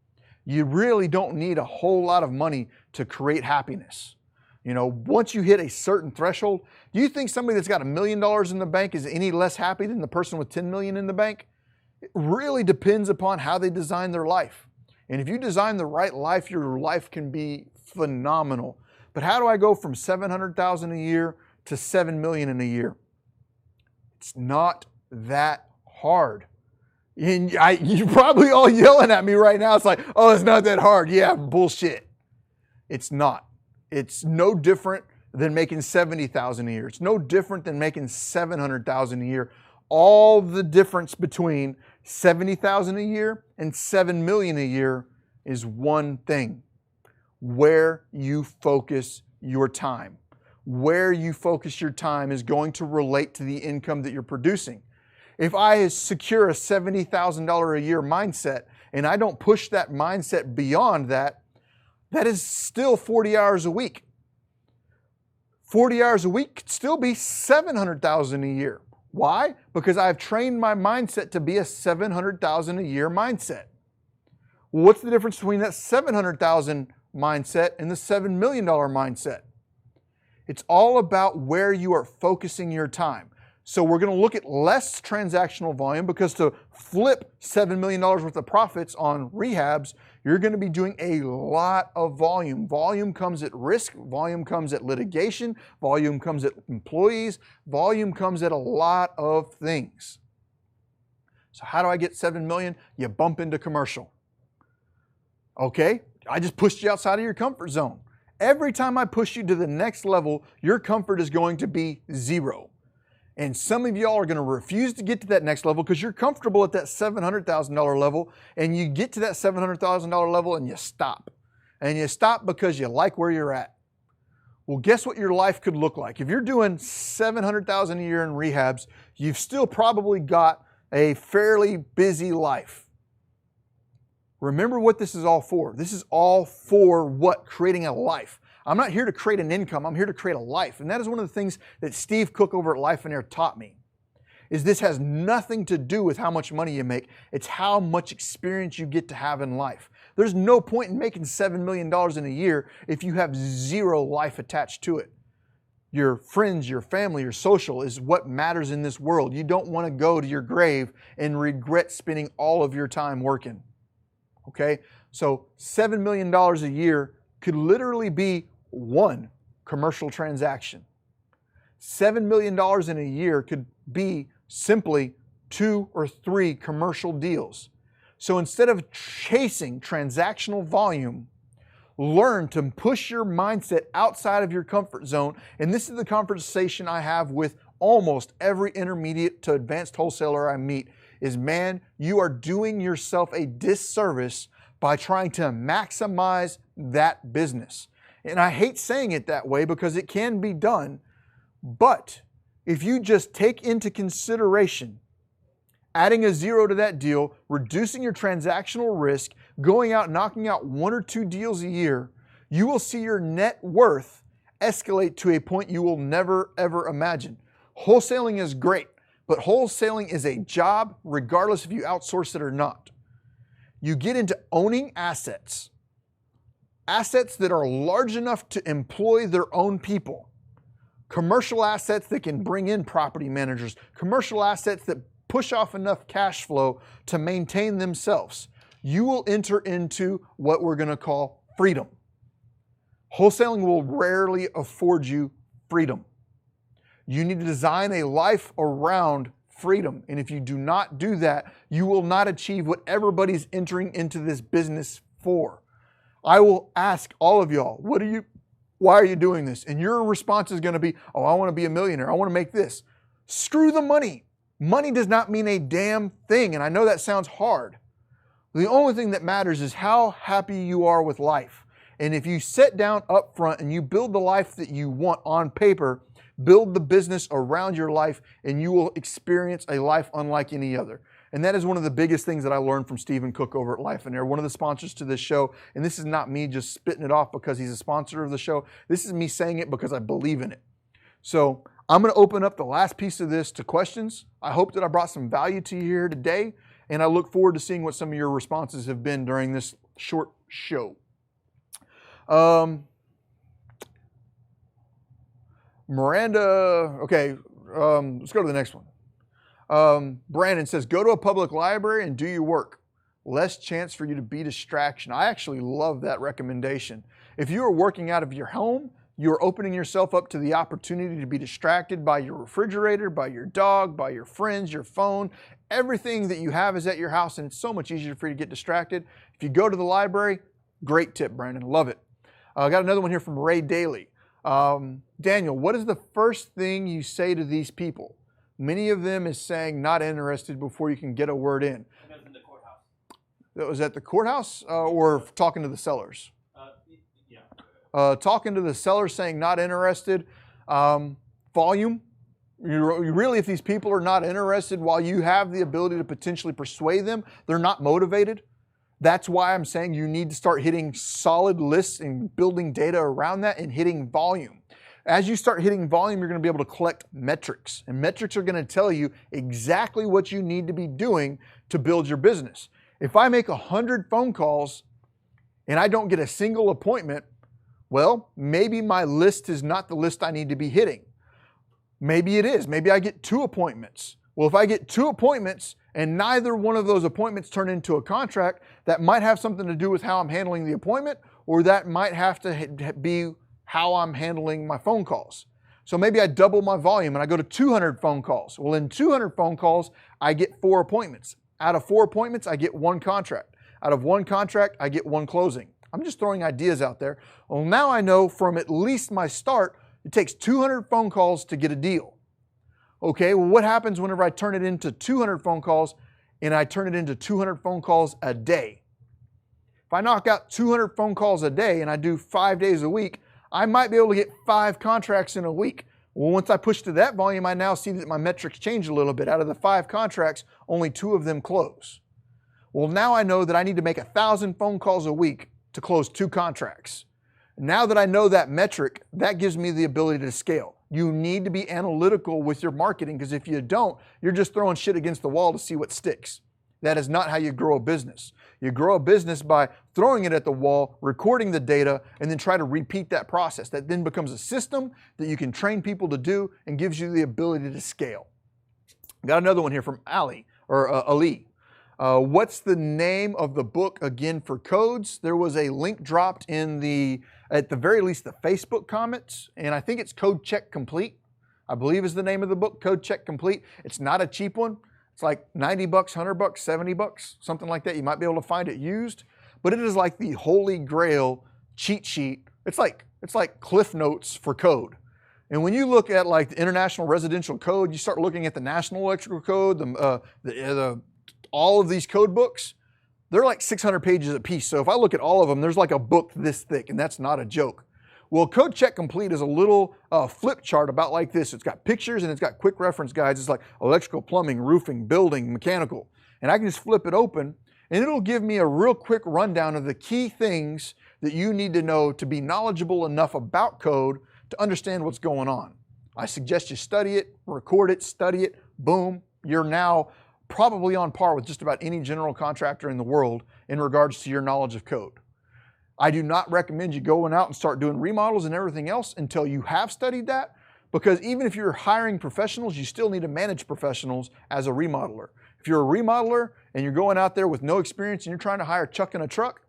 You really don't need a whole lot of money to create happiness. You know, once you hit a certain threshold, do you think somebody that's got $1 million in the bank is any less happy than the person with 10 million in the bank? It really depends upon how they design their life. And if you design the right life, your life can be phenomenal. But how do I go from $700,000 a year to $7 million in a year? It's not that hard. And you're probably all yelling at me right now. It's like, oh, it's not that hard. Yeah, bullshit. It's not. It's no different than making $70,000 a year. It's no different than making $700,000 a year. All the difference between $70,000 a year and $7 million a year is one thing: where you focus your time. Where you focus your time is going to relate to the income that you're producing. If I secure a $70,000 a year mindset and I don't push that mindset beyond that, that is still 40 hours a week. 40 hours a week could still be $700,000 a year. Why? Because I've trained my mindset to be a $700,000 a year mindset. What's the difference between that $700,000 mindset and the $7 million mindset? It's all about where you are focusing your time. So we're going to look at less transactional volume, because to flip $7 million worth of profits on rehabs, you're going to be doing a lot of volume. Volume comes at risk. Volume comes at litigation. Volume comes at employees. Volume comes at a lot of things. So how do I get $7 million? You bump into commercial. Okay, I just pushed you outside of your comfort zone. Every time I push you to the next level, your comfort is going to be zero. And some of y'all are going to refuse to get to that next level because you're comfortable at that $700,000 level, and you get to that $700,000 level and you stop. And you stop because you like where you're at. Well, guess what your life could look like? If you're doing $700,000 a year in rehabs, you've still probably got a fairly busy life. Remember what this is all for. This is all for what? Creating a life. I'm not here to create an income. I'm here to create a life. And that is one of the things that Steve Cook over at Life in Air taught me, is this has nothing to do with how much money you make. It's how much experience you get to have in life. There's no point in making $7 million in a year if you have zero life attached to it. Your friends, your family, your social is what matters in this world. You don't want to go to your grave and regret spending all of your time working. Okay? So $7 million a year could literally be one commercial transaction. $7 million in a year could be simply 2 or 3 commercial deals. So instead of chasing transactional volume, learn to push your mindset outside of your comfort zone. And this is the conversation I have with almost every intermediate to advanced wholesaler I meet is, man, you are doing yourself a disservice by trying to maximize that business. And I hate saying it that way because it can be done. But if you just take into consideration adding a zero to that deal, reducing your transactional risk, going out, knocking out 1 or 2 deals a year, you will see your net worth escalate to a point you will never, ever imagine. Wholesaling is great, but wholesaling is a job regardless if you outsource it or not. You get into owning assets, assets that are large enough to employ their own people. commercial assets that can bring in property managers, commercial assets that push off enough cash flow to maintain themselves, you will enter into what we're going to call freedom. Wholesaling will rarely afford you freedom. You need to design a life around freedom. And if you do not do that, you will not achieve what everybody's entering into this business for. I will ask all of y'all, why are you doing this? And your response is going to be, oh, I want to be a millionaire. I want to make this. Screw the money. Money does not mean a damn thing. And I know that sounds hard. The only thing that matters is how happy you are with life. And if you sit down up front and you build the life that you want on paper, build the business around your life, and you will experience a life unlike any other. And that is one of the biggest things that I learned from Stephen Cook over at Life and Air, one of the sponsors to this show. And this is not me just spitting it off because he's a sponsor of the show. This is me saying it because I believe in it. So I'm going to open up the last piece of this to questions. I hope that I brought some value to you here today, and I look forward to seeing what some of your responses have been during this short show. Miranda, okay, let's go to the next one. Brandon says, go to a public library and do your work. Less chance for you to be distraction. I actually love that recommendation. If you are working out of your home, you're opening yourself up to the opportunity to be distracted by your refrigerator, by your dog, by your friends, your phone. Everything that you have is at your house, and it's so much easier for you to get distracted. If you go to the library, great tip, Brandon. Love it. I got another one here from Ray Daly. Daniel, what is the first thing you say to these people? Many of them is saying not interested before you can get a word in. That was in the courthouse. That was at the courthouse or talking to the sellers? Yeah. Talking to the sellers saying not interested. Volume. You really, if these people are not interested, while you have the ability to potentially persuade them, they're not motivated. That's why I'm saying you need to start hitting solid lists and building data around that and hitting volume. As you start hitting volume, you're going to be able to collect metrics. And metrics are going to tell you exactly what you need to be doing to build your business. If I make 100 phone calls and I don't get a single appointment, well, maybe my list is not the list I need to be hitting. Maybe it is. Maybe I get 2 appointments. Well, if I get 2 appointments and neither one of those appointments turn into a contract, that might have something to do with how I'm handling the appointment, or that might have to be how I'm handling my phone calls. So maybe I double my volume and I go to 200 phone calls. Well, in 200 phone calls, I get 4 appointments. Out of 4 appointments, I get 1 contract. Out of 1 contract, I get 1 closing. I'm just throwing ideas out there. Well, now I know from at least my start, it takes 200 phone calls to get a deal. Okay, well, what happens whenever I turn it into 200 phone calls and I turn it into 200 phone calls a day? If I knock out 200 phone calls a day and I do 5 days a week, I might be able to get 5 contracts in a week. Well, once I push to that volume, I now see that my metrics change a little bit. Out of the 5 contracts, only 2 of them close. Well, now I know that I need to make 1,000 phone calls a week to close 2 contracts. Now that I know that metric, that gives me the ability to scale. You need to be analytical with your marketing, because if you don't, you're just throwing shit against the wall to see what sticks. That is not how you grow a business. You grow a business by throwing it at the wall, recording the data, and then try to repeat that process. That then becomes a system that you can train people to do and gives you the ability to scale. Got another one here from Ali. What's the name of the book again for codes? There was a link dropped in at the very least, the Facebook comments, and I think it's Code Check Complete, I believe is the name of the book, Code Check Complete. It's not a cheap one. It's like $90, $100, $70, something like that. You might be able to find it used, but it is like the holy grail cheat sheet. It's like Cliff Notes for code. And when you look at like the International Residential Code, you start looking at the National Electrical Code, all of these code books, they're like 600 pages a piece. So if I look at all of them, there's like a book this thick, and that's not a joke. Well, Code Check Complete is a little flip chart about like this. It's got pictures and it's got quick reference guides. It's like electrical, plumbing, roofing, building, mechanical. And I can just flip it open and it'll give me a real quick rundown of the key things that you need to know to be knowledgeable enough about code to understand what's going on. I suggest you study it, record it, study it, boom, you're now probably on par with just about any general contractor in the world in regards to your knowledge of code. I do not recommend you going out and start doing remodels and everything else until you have studied that, Because even if you're hiring professionals, you still need to manage professionals as a remodeler. If you're a remodeler and you're going out there with no experience and you're trying to hire Chuck in a truck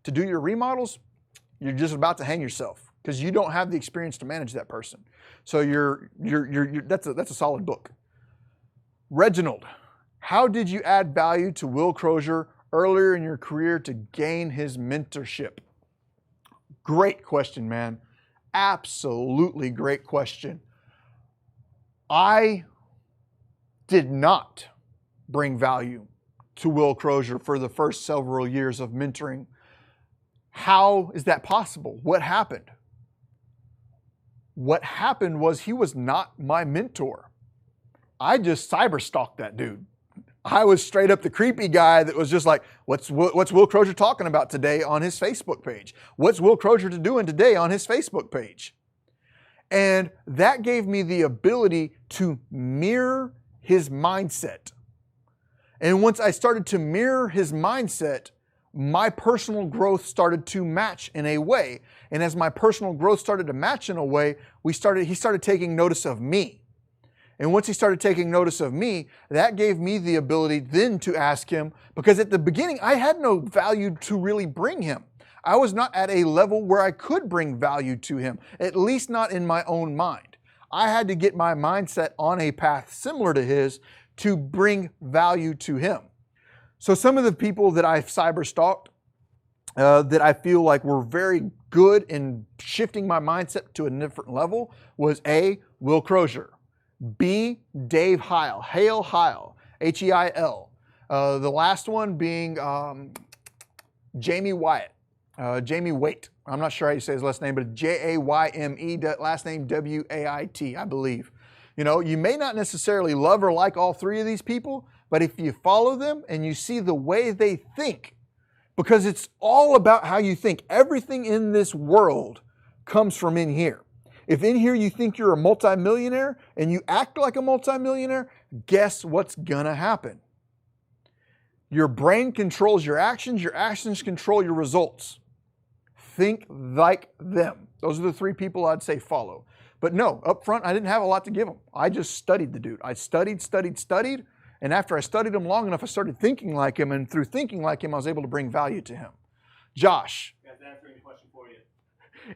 to do your remodels, you're just about to hang yourself because you don't have the experience to manage that person. So that's a solid book. Reginald, how did you add value to Will Crozier earlier in your career to gain his mentorship? Great question, man. Absolutely great question. I did not bring value to Will Crozier for the first several years of mentoring. How is that possible? What happened? What happened was he was not my mentor. I just cyber stalked that dude. I was straight up the creepy guy that was just like, what's Will Crozier talking about today on his Facebook page? What's Will Crozier doing today on his Facebook page? And that gave me the ability to mirror his mindset. And once I started to mirror his mindset, my personal growth started to match in a way. And as my personal growth started to match in a way, he started taking notice of me. And once he started taking notice of me, that gave me the ability then to ask him, because at the beginning, I had no value to really bring him. I was not at a level where I could bring value to him, at least not in my own mind. I had to get my mindset on a path similar to his to bring value to him. So some of the people that I've cyber stalked that I feel like were very good in shifting my mindset to a different level was A, Will Crozier. B, Dave Heil, Heil, H-E-I-L. The last one being Jamie Wyatt, Jamie Waite. I'm not sure how you say his last name, but J-A-Y-M-E, last name W-A-I-T, I believe. You know, you may not necessarily love or like all three of these people, but if you follow them and you see the way they think, because it's all about how you think. Everything in this world comes from in here. If in here you think you're a multimillionaire and you act like a multimillionaire, guess what's gonna happen? Your brain controls your actions control your results. Think like them. Those are the three people I'd say follow. But no, up front, I didn't have a lot to give him. I just studied the dude. I studied, and after I studied him long enough, I started thinking like him, and through thinking like him, I was able to bring value to him. Josh. Guys, answering the question for you.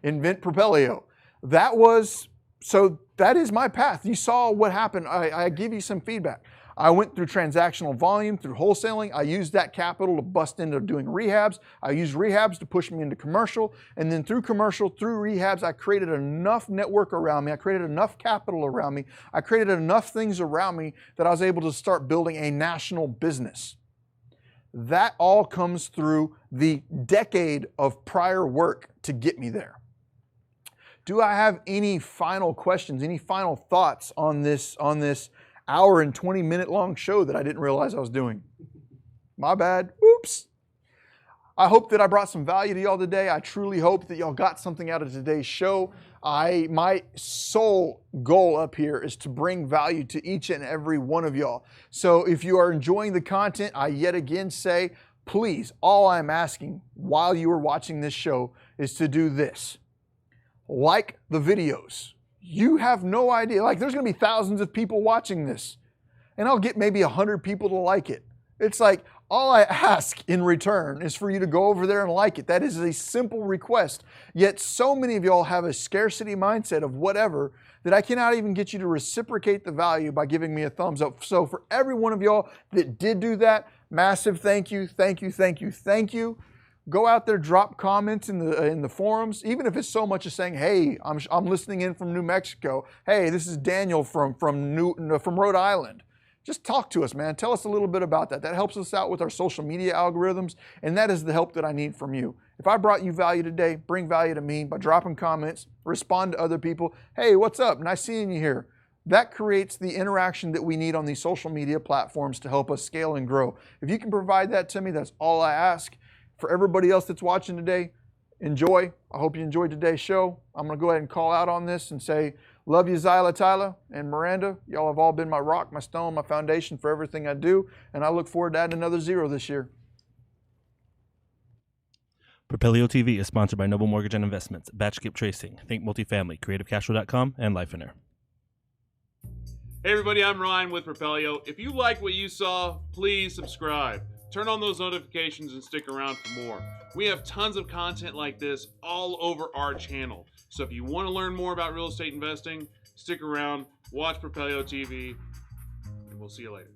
Invent Propelio. That is my path. You saw what happened. I give you some feedback. I went through transactional volume, through wholesaling. I used that capital to bust into doing rehabs. I used rehabs to push me into commercial. And then through commercial, through rehabs, I created enough network around me. I created enough capital around me. I created enough things around me that I was able to start building a national business. That all comes through the decade of prior work to get me there. Do I have any final questions, any final thoughts on this hour and 20-minute long show that I didn't realize I was doing? My bad. Oops. I hope that I brought some value to y'all today. I truly hope that y'all got something out of today's show. My sole goal up here is to bring value to each and every one of y'all. So if you are enjoying the content, I yet again say, please, all I'm asking while you are watching this show is to do this. Like the videos. You have no idea. Like, there's going to be thousands of people watching this, and I'll get maybe 100 people to like it. It's like, all I ask in return is for you to go over there and like it. That is a simple request. Yet so many of y'all have a scarcity mindset of whatever that I cannot even get you to reciprocate the value by giving me a thumbs up. So for every one of y'all that did do that, massive thank you, thank you, thank you, thank you. Go out there, drop comments in the forums, even if it's so much as saying, hey, I'm listening in from New Mexico. Hey, this is Daniel from Rhode Island. Just talk to us, man. Tell us a little bit about that. That helps us out with our social media algorithms, and that is the help that I need from you. If I brought you value today, bring value to me by dropping comments, respond to other people. Hey, what's up? Nice seeing you here. That creates the interaction that we need on these social media platforms to help us scale and grow. If you can provide that to me, that's all I ask. For everybody else that's watching today, enjoy. I hope you enjoyed today's show. I'm going to go ahead and call out on this and say, love you, Zyla, Tyler, and Miranda. Y'all have all been my rock, my stone, my foundation for everything I do, and I look forward to adding another 0 this year. Propelio TV is sponsored by Noble Mortgage and Investments, Batch Skip Tracing, Think Multifamily, CreativeCashflow.com, and Life in Air. Hey everybody, I'm Ryan with Propelio. If you like what you saw, please subscribe. Turn on those notifications and stick around for more. We have tons of content like this all over our channel. So if you want to learn more about real estate investing, stick around, watch Propelio TV, and we'll see you later.